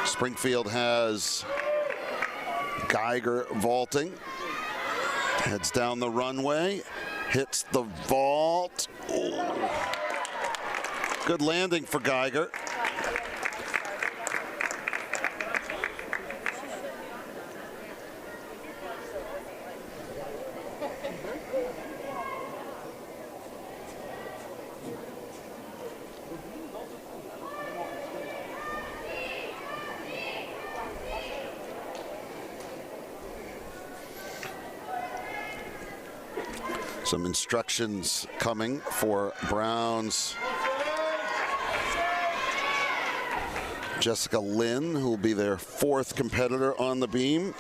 Springfield has Geiger vaulting, heads down the runway, hits the vault. Ooh. Good landing for Geiger. Some instructions coming for Brown's Jessica Lynn, who will be their 4th competitor on the beam.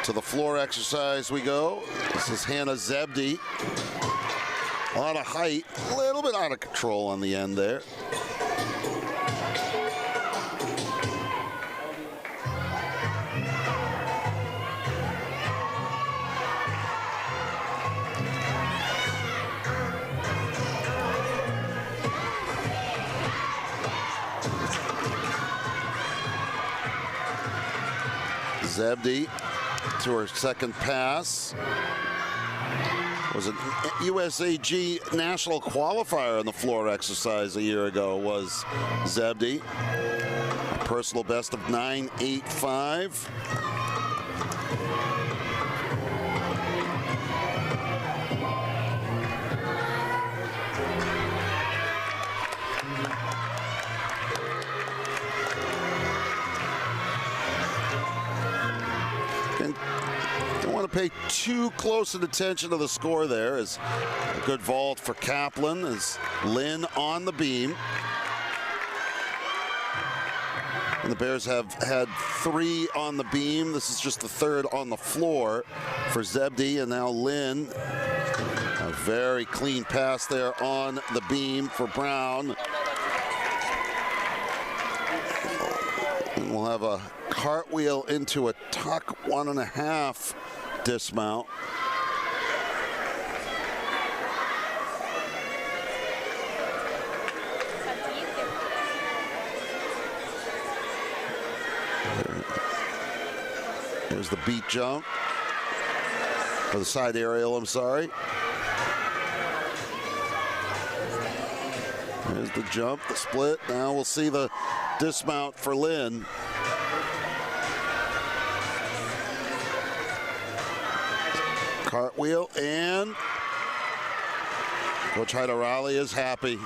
To the floor exercise we go. This is Hannah Zebdi. A lot of height, a little bit out of control on the end there. Zebdi to her second pass. Was an USAG national qualifier in the floor exercise a year ago, was Zebdi. A personal best of 9.85. Pay too close an attention to the score there. As a good vault for Kaplan as Lynn on the beam. And the Bears have had 3 on the beam. This is just the 3rd on the floor for Zebdi, and now Lynn. A very clean pass there on the beam for Brown. And we'll have a cartwheel into a tuck 1.5 dismount. There's the beat jump, or the side aerial, I'm sorry. There's the jump, the split. Now we'll see the dismount for Lynn. Cartwheel and Coach Hyderali is happy.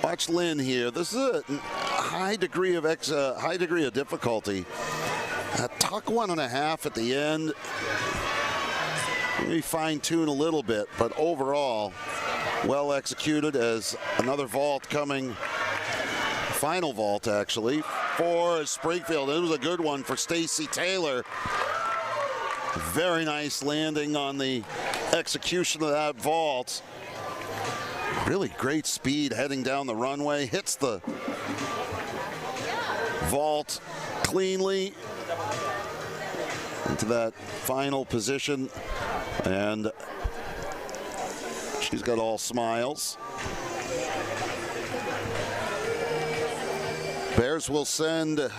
Watch Lynn here. This is a high degree of difficulty. A tuck 1.5 at the end. Maybe fine tune a little bit, but overall, well executed as another vault coming. Final vault actually for Springfield. It was a good one for Stacy Taylor. Very nice landing on the execution of that vault. Really great speed heading down the runway. Hits the vault cleanly into that final position. And she's got all smiles. Bears will send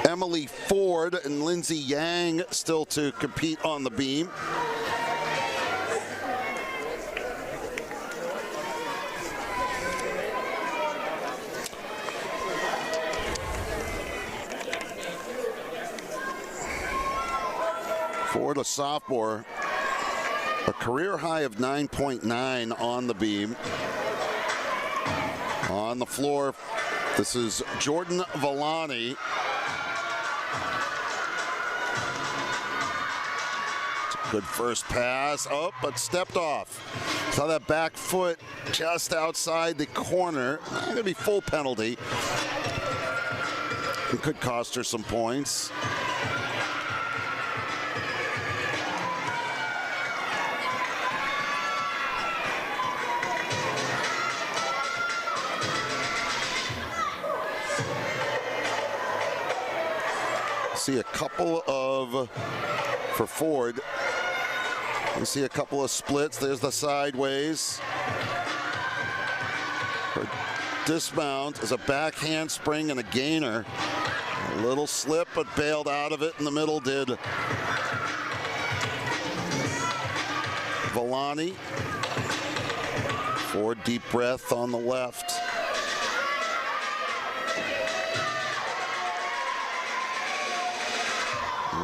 Emily Ford and Lindsay Yang still to compete on the beam. Ford, a sophomore, a career high of 9.9 on the beam. On the floor, this is Jordan Villani. Good first pass. Oh, but stepped off. Saw that back foot just outside the corner. Not going to be full penalty. It could cost her some points. See a couple of, for Ford, you see a couple of splits. There's the sideways. Her dismount is a back handspring and a gainer. A little slip, but bailed out of it in the middle did Villani. Ford, deep breath on the left.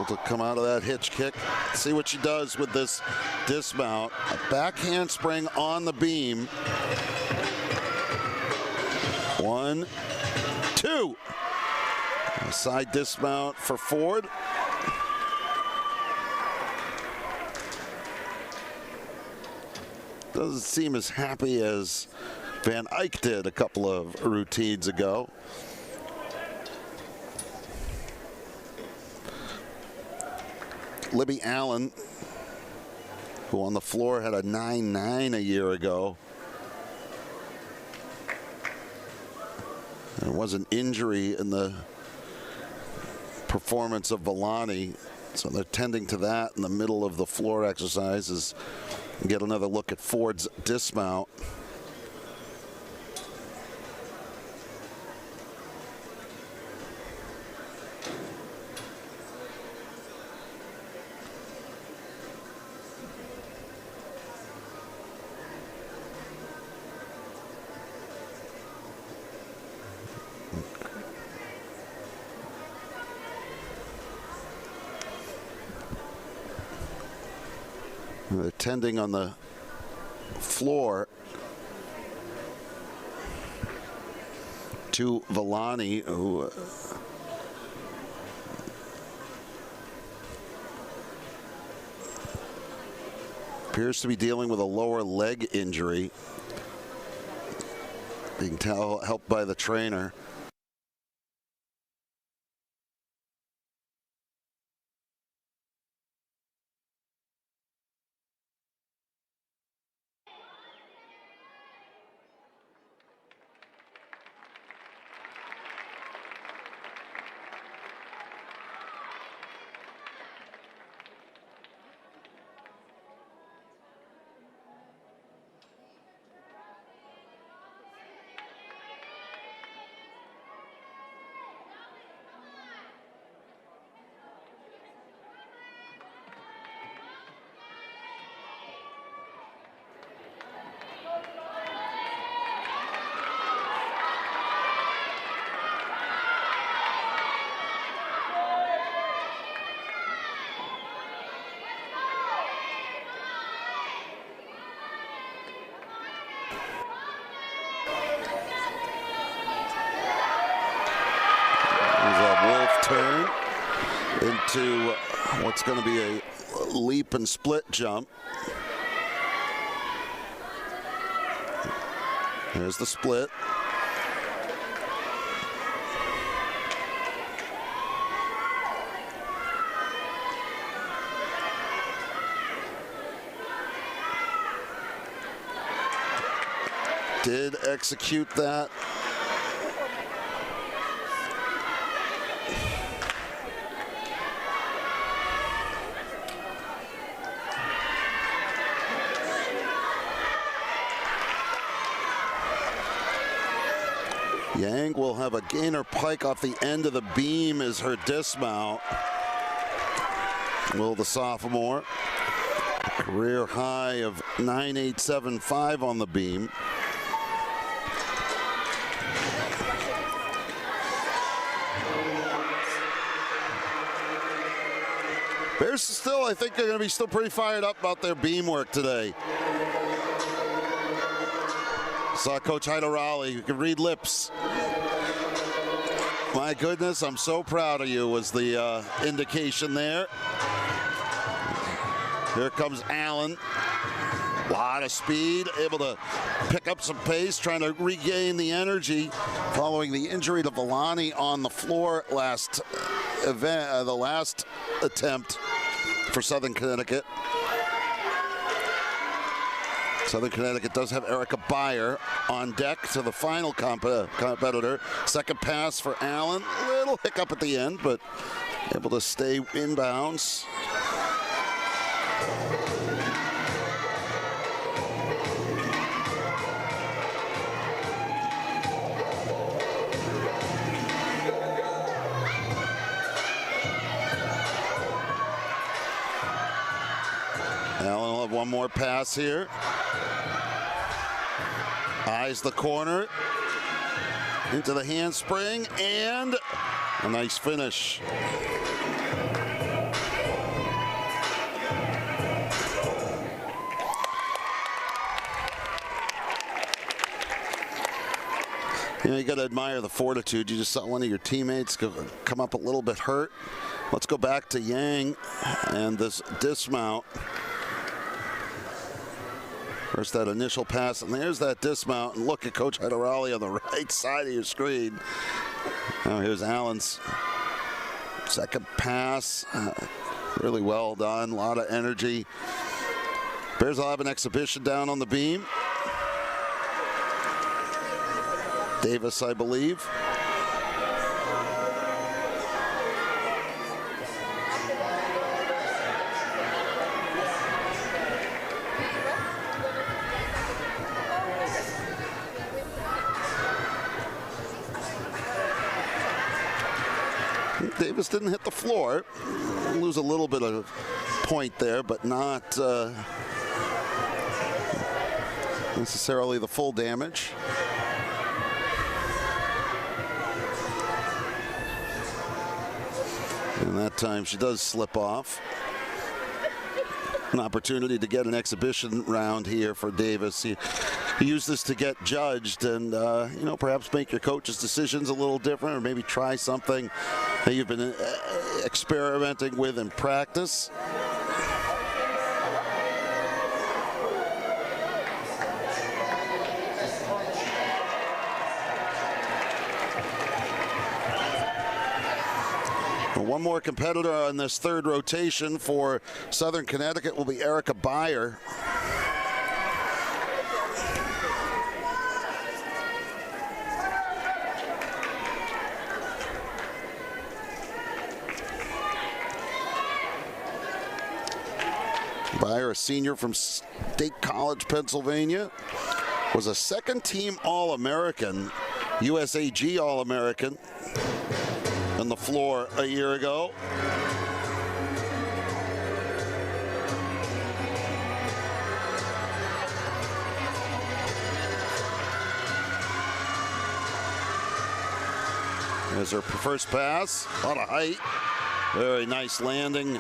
To come out of that hitch kick. See what she does with this dismount. A back handspring on the beam. 1, 2. A side dismount for Ford. Doesn't seem as happy as Van Eyck did a couple of routines ago. Libby Allen, who on the floor had a 9.9 a year ago. There was an injury in the performance of Villani, so they're tending to that in the middle of the floor exercises. Get another look at Ford's dismount. They're tending on the floor to Villani, who appears to be dealing with a lower leg injury, being helped by the trainer. into what's going to be a leap and split jump. There's the split. Did execute that. Yang will have a gainer pike off the end of the beam as her dismount. Will the sophomore. Career high of 9.875 on the beam. Bears still, I think they're going to be still pretty fired up about their beam work today. Saw Coach Heido Raleigh, who can read lips. My goodness, I'm so proud of you was the indication there. Here comes Allen. A lot of speed, able to pick up some pace, trying to regain the energy following the injury to Villani on the floor last event, the last attempt for Southern Connecticut. Southern Connecticut does have Erica Beyer on deck to the final competitor. Second pass for Allen. Little hiccup at the end, but able to stay inbounds. Allen will have one more pass here. Eyes the corner. Into the handspring and a nice finish. You know, you got to admire the fortitude. You just saw one of your teammates come up a little bit hurt. Let's go back to Yang and this dismount. First that initial pass, and there's that dismount. And look at Coach Heido Raleigh on the right side of your screen. Now here's Allen's second pass. Really well done, a lot of energy. Bears will have an exhibition down on the beam. Davis, I believe. Davis didn't hit the floor. Lose a little bit of point there, but not necessarily the full damage. And that time she does slip off. An opportunity to get an exhibition round here for Davis. He used this to get judged and, you know, perhaps make your coach's decisions a little different, or maybe try something that you've been experimenting with in practice. One more competitor on this third rotation for Southern Connecticut will be Erica Beyer. Beyer, a senior from State College, Pennsylvania, was a second-team All-American, USAG All-American on the floor a year ago. There's her first pass, a lot of height, very nice landing.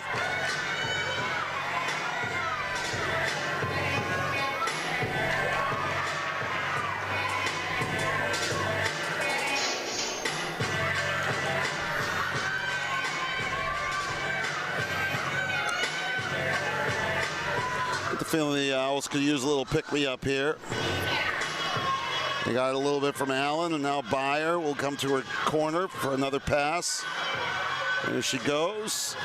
Feeling the Owls could use a little pick-me-up here. They got a little bit from Allen, and now Byer will come to her corner for another pass. There she goes.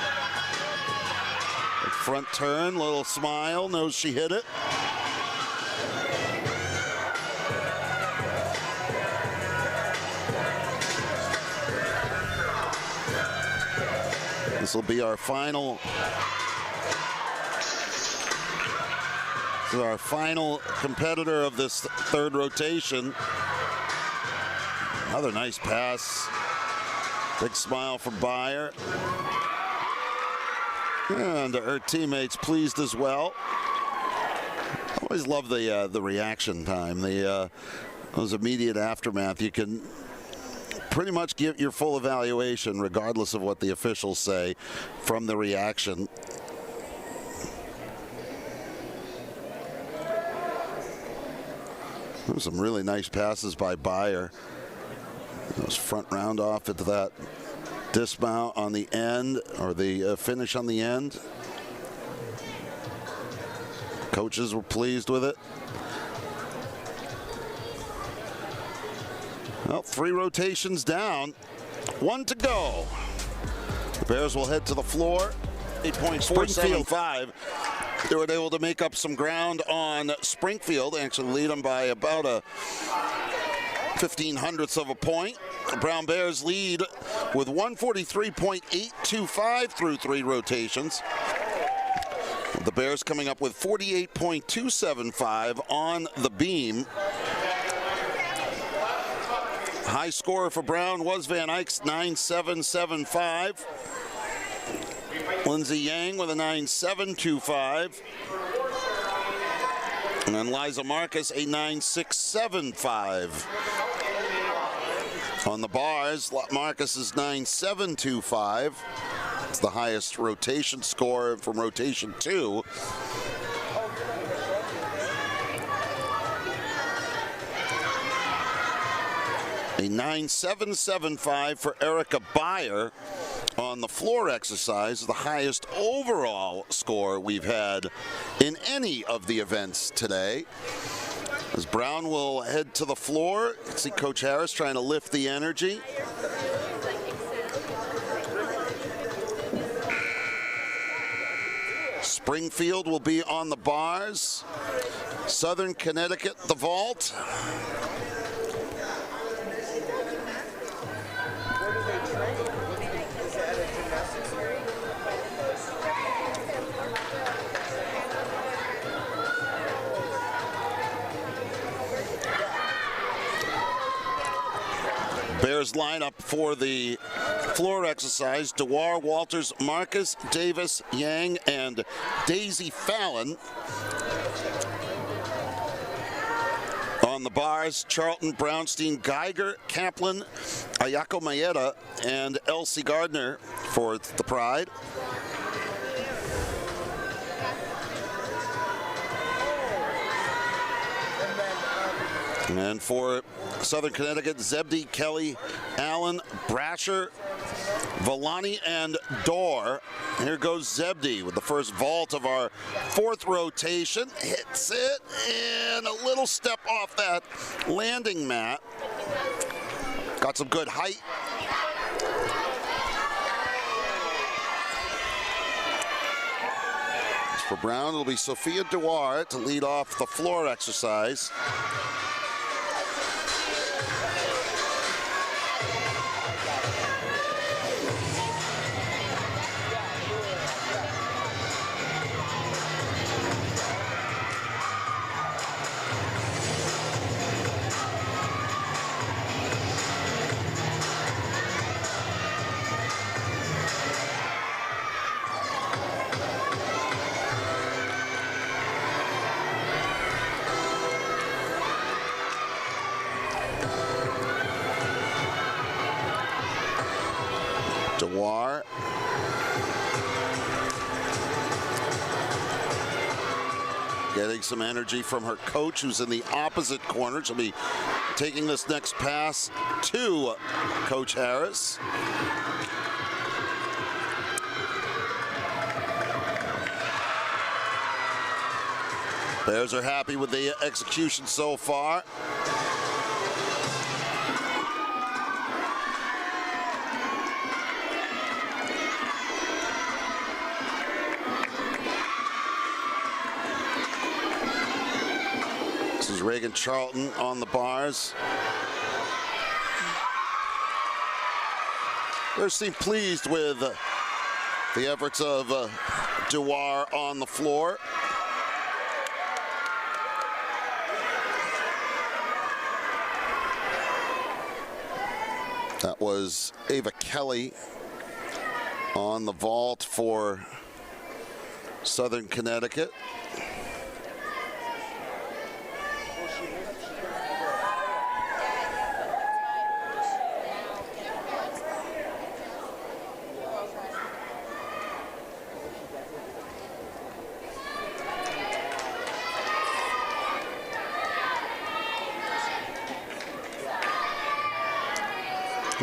A front turn, little smile, knows she hit it. This will be our final. This is our final competitor of this third rotation. Another nice pass. Big smile from Byer. And her teammates pleased as well. I always love the reaction time, those immediate aftermath. You can pretty much give your full evaluation, regardless of what the officials say, from the reaction. There's some really nice passes by Byer. Those front round off into that dismount on the end, or the finish on the end. Coaches were pleased with it. Well, 3 rotations down, 1 to go. The Bears will head to the floor. 8.475. They were able to make up some ground on Springfield. They actually lead them by about a 1/1500th of a point. The Brown Bears lead with 143.825 through 3 rotations. The Bears coming up with 48.275 on the beam. High scorer for Brown was Van Eyck's 9.775. Lindsay Yang with a 9.725. And then Liza Marcus a 9.675. On the bars, Marcus is 9.725. It's the highest rotation score from rotation 2. A 9.775 for Erica Byer on the floor exercise, the highest overall score we've had in any of the events today. As Brown will head to the floor, you can see Coach Harris trying to lift the energy. Springfield will be on the bars. Southern Connecticut, the vault. Bears lineup for the floor exercise: Dewar, Walters, Marcus, Davis, Yang, and Daisy Fallon. On the bars, Charlton, Brownstein, Geiger, Kaplan, Ayako Maeda, and Elsie Gardner for the Pride. And for Southern Connecticut, Zebdi, Kelly, Allen, Brasher, Villani, and Dorr. Here goes Zebdi with the first vault of our 4th rotation. Hits it, and a little step off that landing mat. Got some good height. As for Brown, it'll be Sophia Dewar to lead off the floor exercise. Dewar. Getting some energy from her coach, who's in the opposite corner. She'll be taking this next pass to Coach Harris. Bears are happy with the execution so far. This is Reagan Charlton on the bars. Bears seem pleased with the efforts of Dewar on the floor. That was Ava Kelly on the vault for Southern Connecticut.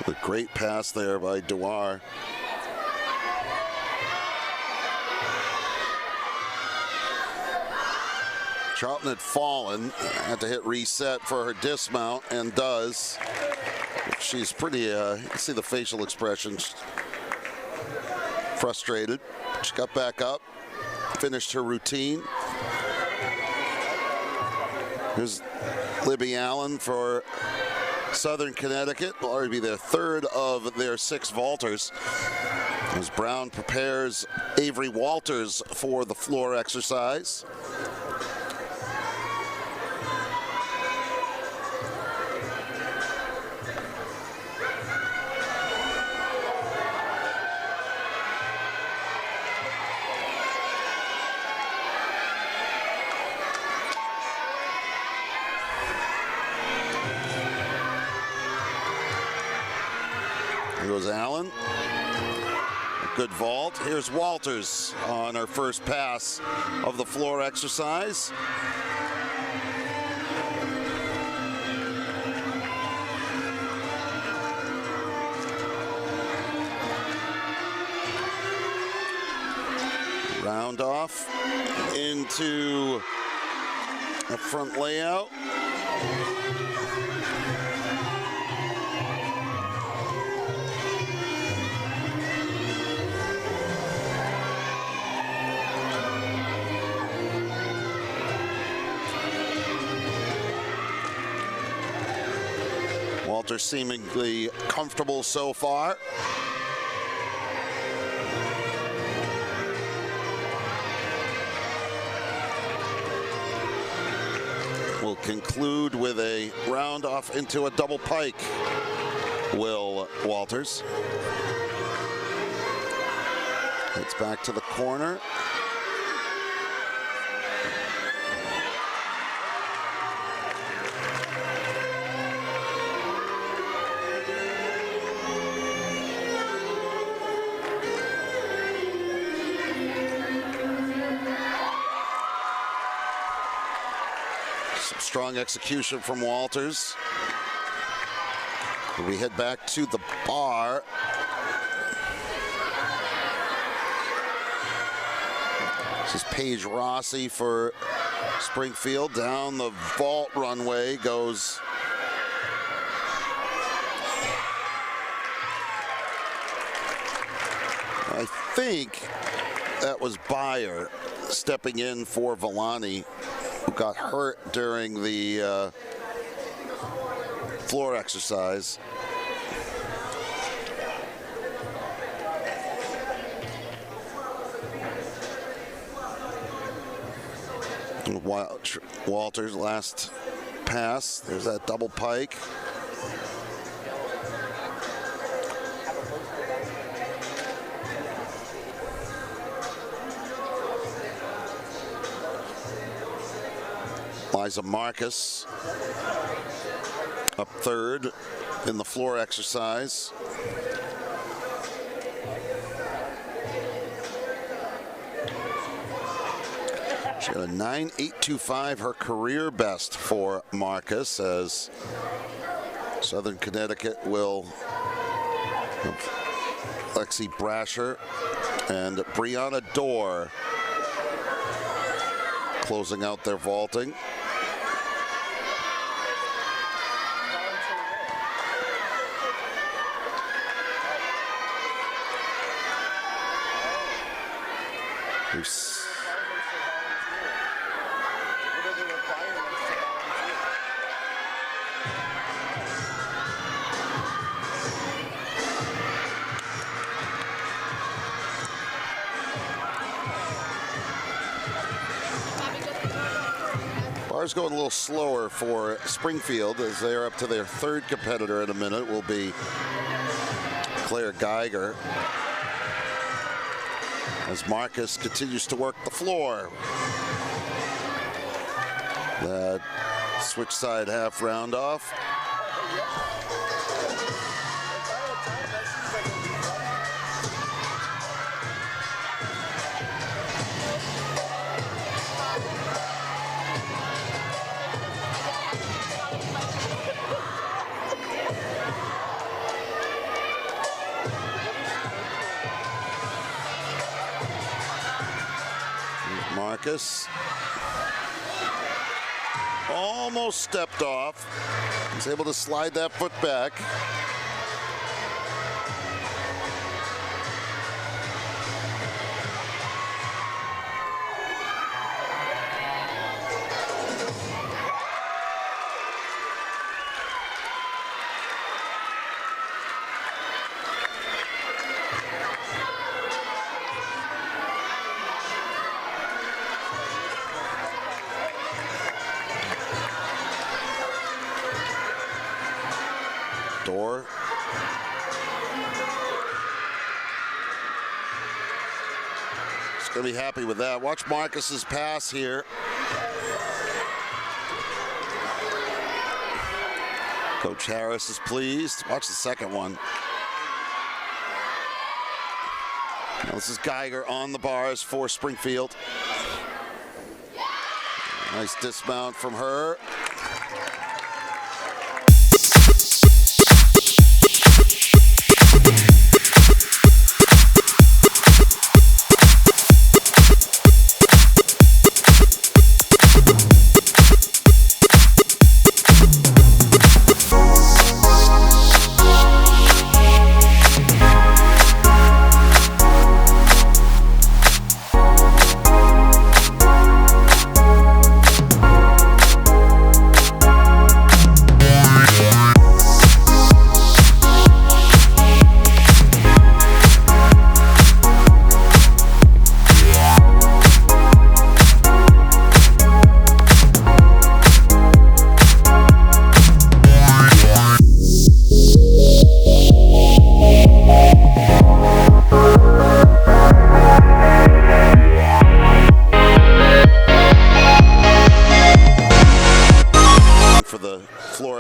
A great pass there by Dewar. Charlton had fallen, had to hit reset for her dismount, and does. She's pretty, you can see the facial expressions. Frustrated. She got back up, finished her routine. Here's Libby Allen for Southern Connecticut. Will already be their third of their 6 vaulters. As Brown prepares Avery Walters for the floor exercise. Goes Allen. A good vault. Here's Walters on her first pass of the floor exercise. Round off into a front layout. Walter seemingly comfortable so far. We'll conclude with a round off into a double pike. Will Walters. It's back to the corner. Strong execution from Walters. We head back to the bar. This is Paige Rossi for Springfield. Down the vault runway goes I think that was Beyer stepping in for Villani, who got hurt during the floor exercise. Walters' last pass. There's that double pike. Liza Marcus up third in the floor exercise. She got a 9.825, her career best for Marcus, as Southern Connecticut will Lexi Brasher and Brianna Dorr closing out their vaulting. Bars going a little slower for Springfield as they're up to their third competitor in a minute. Will be Claire Geiger as Marcus continues to work the floor. That switch side half round off. Marcus almost stepped off. He's able to slide that foot back. Door. He's going to be happy with that. Watch Marcus's pass here. Coach Harris is pleased. Watch the second one. Now this is Geiger on the bars for Springfield. Nice dismount from her.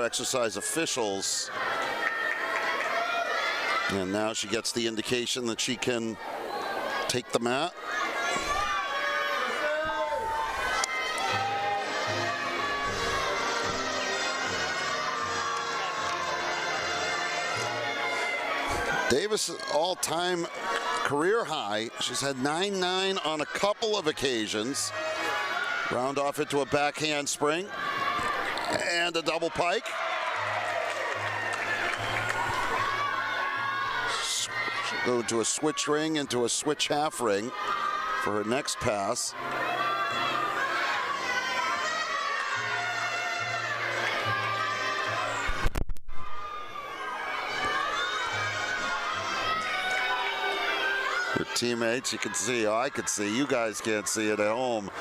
Exercise officials, and now she gets the indication that she can take the mat. Davis all-time career high. She's had 9-9 on a couple of occasions. Round off into a backhand spring and a double pike. Go to a switch ring into a switch half ring for her next pass. Her teammates, you can see, I can see, you guys can't see it at home.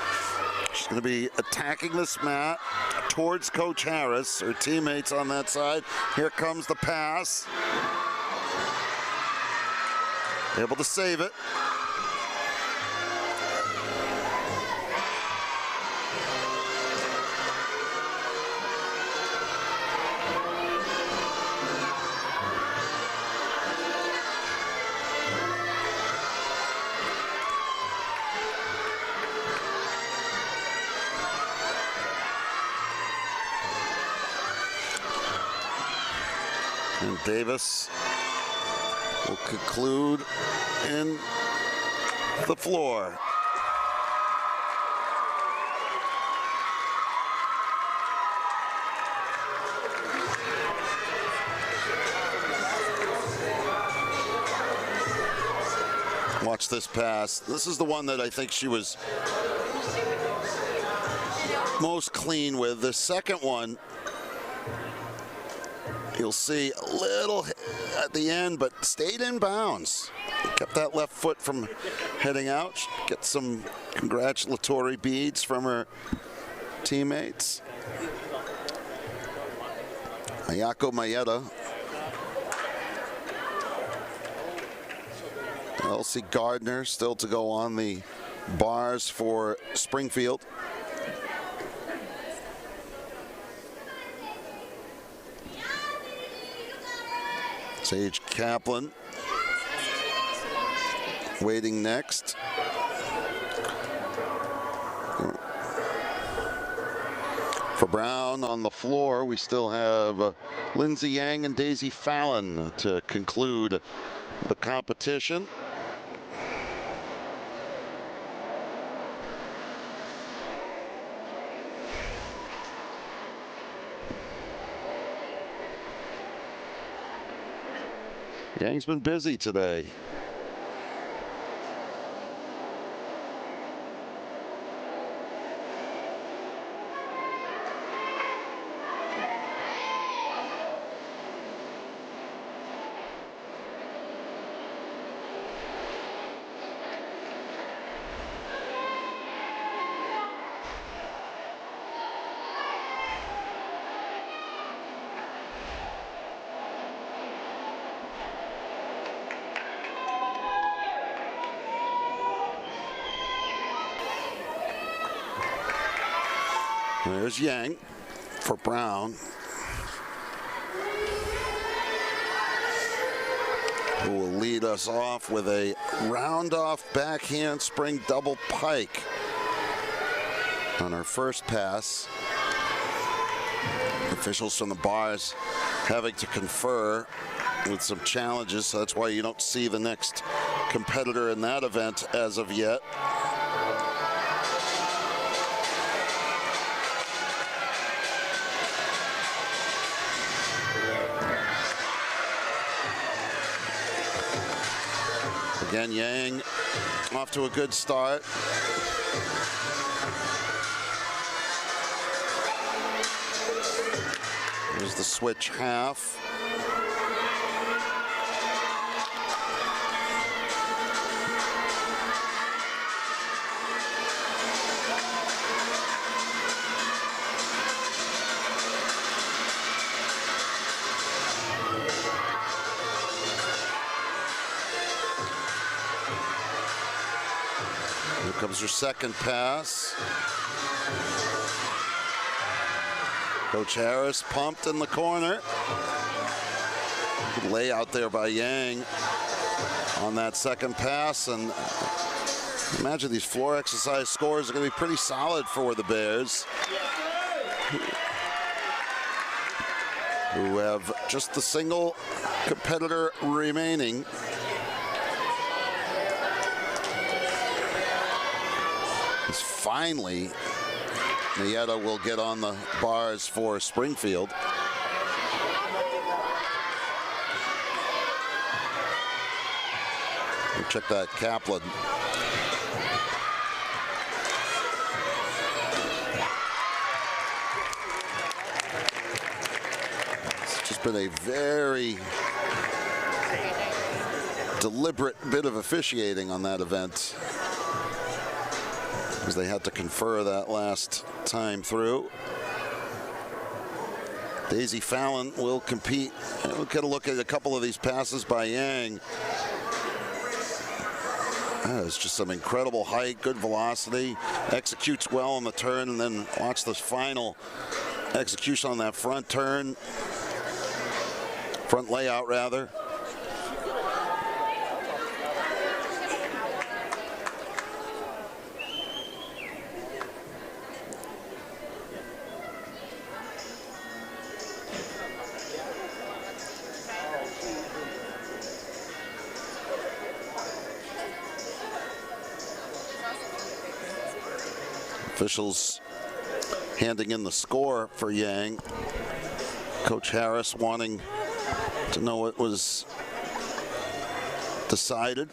She's going to be attacking this mat towards Coach Harris. Her teammates on that side. Here comes the pass. Able to save it. And Davis will conclude in the floor. Watch this pass. This is the one that I think she was most clean with. The second one, you'll see a little at the end, but stayed in bounds. Kept that left foot from heading out. Get some congratulatory beads from her teammates. Ayako Maeda. Elsie Gardner still to go on the bars for Springfield. Sage Kaplan waiting next. For Brown on the floor, we still have Lindsay Yang and Daisy Fallon to conclude the competition. Yang's been busy today. There's Yang for Brown, who will lead us off with a round-off backhand spring double pike on her first pass. Officials from the bars having to confer with some challenges, so that's why you don't see the next competitor in that event as of yet. Again, Yang off to a good start. Here's the switch half. Comes her second pass. Coach Harris pumped in the corner. Good layout there by Yang on that second pass, and imagine these floor exercise scores are going to be pretty solid for the Bears, who have just the single competitor remaining. Finally, Maeda will get on the bars for Springfield. And check that Kaplan. It's just been a very deliberate bit of officiating on that event, because they had to confer that last time through. Daisy Fallon will compete. We'll get a look at a couple of these passes by Yang. It's just some incredible height, good velocity, executes well on the turn, and then watch the final execution on that front turn, front layout rather. Officials handing in the score for Yang. Coach Harris wanting to know what was decided.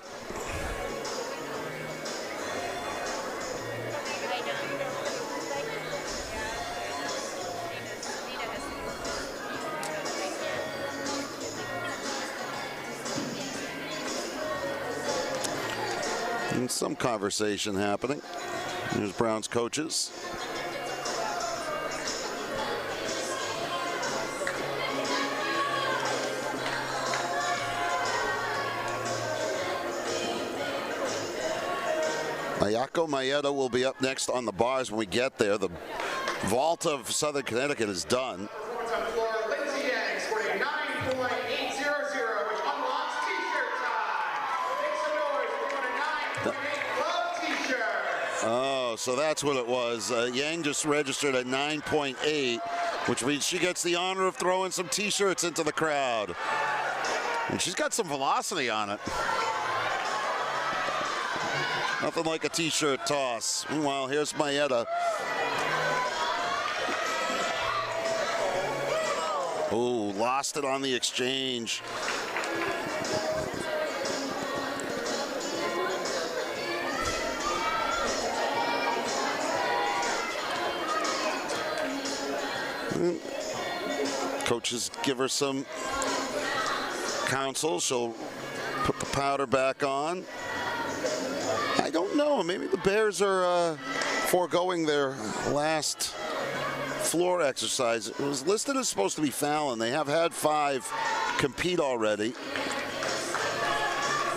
And some conversation happening. Here's Brown's coaches. Ayako Maeda will be up next on the bars when we get there. The vault of Southern Connecticut is done. Oh, so that's what it was. Yang just registered at 9.8, which means she gets the honor of throwing some T-shirts into the crowd. And she's got some velocity on it. Nothing like a T-shirt toss. Meanwhile, here's Maeda. Oh, lost it on the exchange. Coaches give her some counsel. She'll put the powder back on. I don't know. Maybe the Bears are foregoing their last floor exercise. It was listed as supposed to be Fallon. They have had 5 compete already.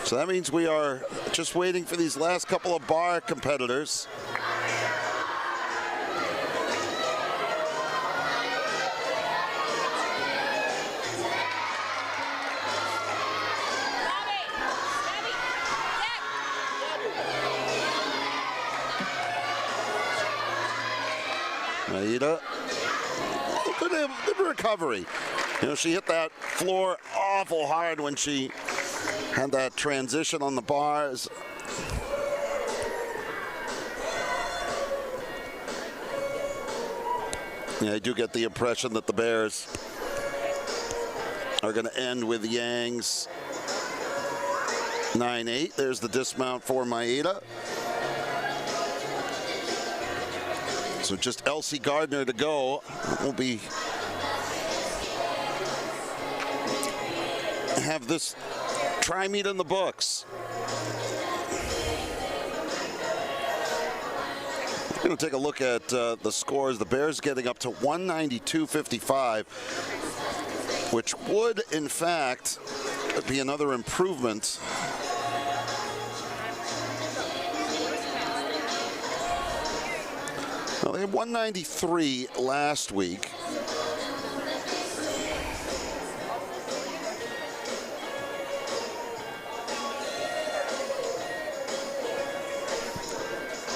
So that means we are just waiting for these last couple of bar competitors. Maeda, good recovery. You know, she hit that floor awful hard when she had that transition on the bars. Yeah, I do get the impression that the Bears are going to end with Yang's 9-8. There's the dismount for Maeda. So just Elsie Gardner to go. We'll have this tri-meet in the books. I'm going to take a look at the scores. The Bears getting up to 192.55, which would, in fact, be another improvement. Well, they had 193 last week.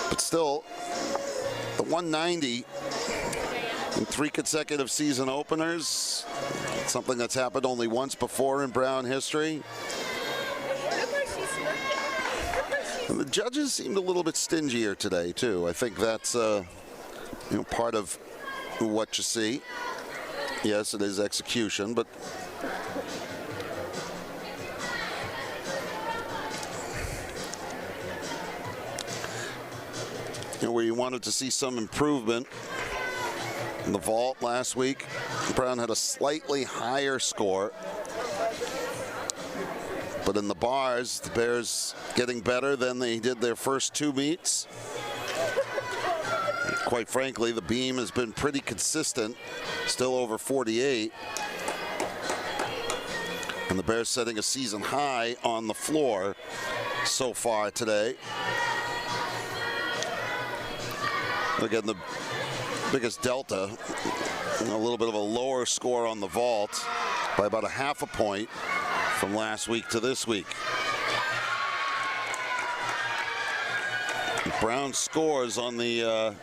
But still, the 190 in 3 consecutive season openers, something that's happened only once before in Brown history. And the judges seemed a little bit stingier today, too. I think that's part of what you see. Yes, it is execution, but where you wanted to see some improvement in the vault last week, Brown had a slightly higher score. But in the bars, the Bears getting better than they did their first 2 meets. Quite frankly, the beam has been pretty consistent, still over 48. And the Bears setting a season high on the floor so far today. Again, the biggest delta, a little bit of a lower score on the vault by about a half a point from last week to this week. Brown scores on the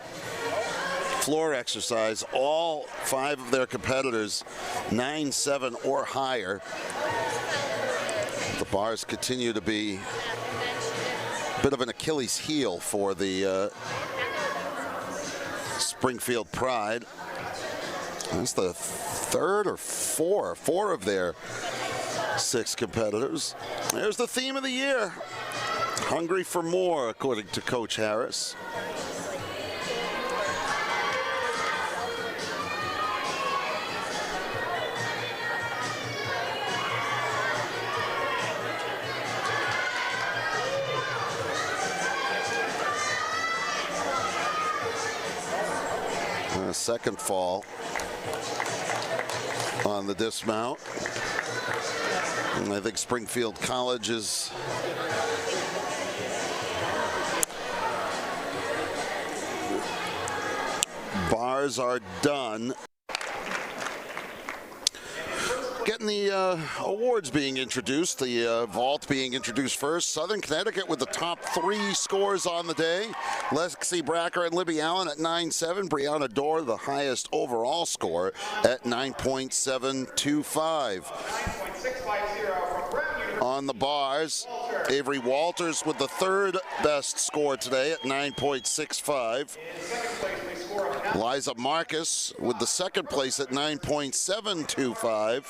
floor exercise, all 5 of their competitors 9-7 or higher. The bars continue to be a bit of an Achilles heel for the Springfield Pride. That's the 3rd or 4 of their 6 competitors. There's the theme of the year. Hungry for more, according to Coach Harris. second fall on the dismount. And I think Springfield College is bars are done. Getting the awards being introduced, the vault being introduced first. Southern Connecticut with the top 3 scores on the day. Lexi Bracker and Libby Allen at 9.7. Brianna Dorr, the highest overall score at 9.725. On the bars, Avery Walters with the 3rd best score today at 9.65. Liza Marcus with the 2nd place at 9.725.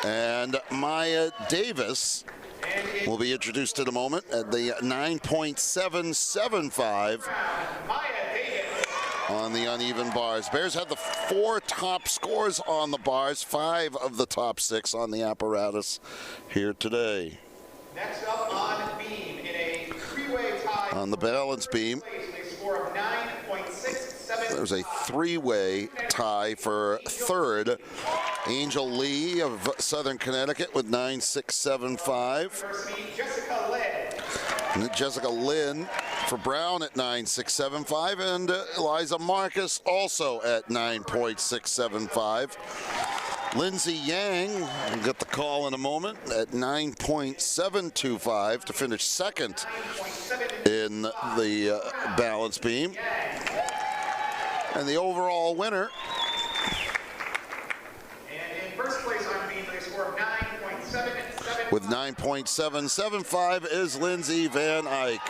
And Maya Davis will be introduced in a moment at the 9.775 on the uneven bars. Bears had the 4 top scores on the bars, 5 of the top 6 on the apparatus here today. Next up on beam in a 3-way tie. On the balance beam, there's a 3-way tie for 3rd. Angel Lee of Southern Connecticut with 9.675. Jessica Lynn for Brown at 9.675, and Eliza Marcus also at 9.675. Lindsay Yang will get the call in a moment at 9.725 to finish 2nd in the balance beam. And the overall winner, and in first place on beam with a score of 9.775. with 9.775 is Lindsay Van Eyck.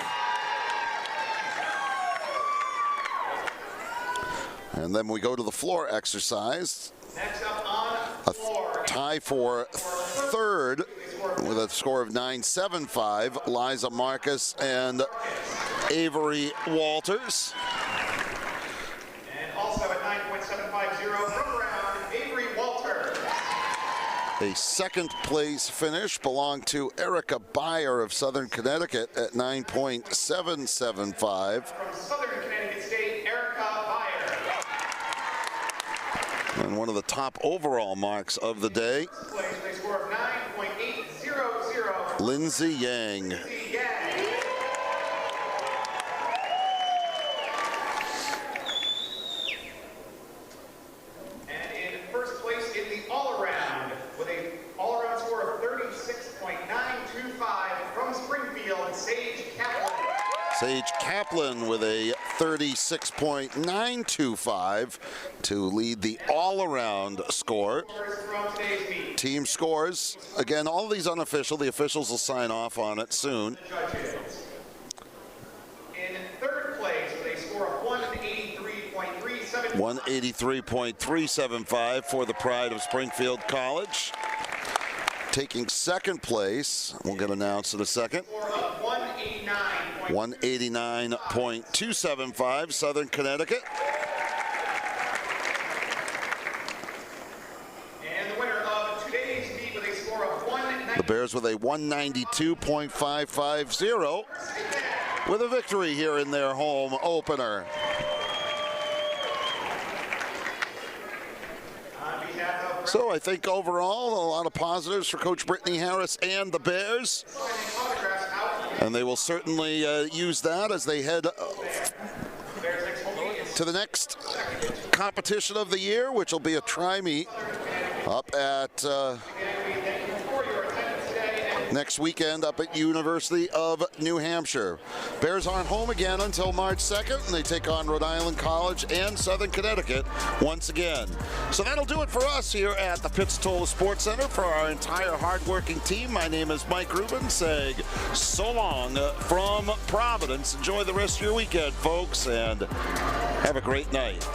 And then we go to the floor exercise. Next up on the floor, a tie for 3rd with a score of 9.75, Liza Marcus and Avery Walters. And also at 9.750 from round, Avery Walters. A 2nd place finish belonged to Erica Byer of Southern Connecticut at 9.775. From Southern Connecticut State, Erica Byer. And one of the top overall marks of the day, Place with a score of 9.800. Lindsay Yang. Lindsay Yang. And in first place in the all-around with a all-around score of 36.925 from Springfield, Sage Kaplan. Sage Kaplan with a 36.925 to lead the all-around score. From today's meet. Team scores, again, all of these unofficial. The officials will sign off on it soon. Judges. In 3rd place with a score of 183.375. 183.375 for the Pride of Springfield College. Taking 2nd place, we'll get announced in a second. Score of 189.275, Southern Connecticut. And the winner of today's meet with a score of 190. The Bears with a 192.550 with a victory here in their home opener. On behalf of So I think overall a lot of positives for Coach Brittany Harris and the Bears. autographs out. And they will certainly use that as they head Bears next home meet is to the next competition of the year, which will be a tri-meet up at for your attendance today. And next weekend up at University of New Hampshire. Bears aren't home again until March 2nd, and they take on Rhode Island College and Southern Connecticut once again. So that'll do it for us here at the Pizzatola Sports Center. For our entire hardworking team, my name is Mike Rubin saying so long from Providence. Enjoy the rest of your weekend, folks, and have a great night.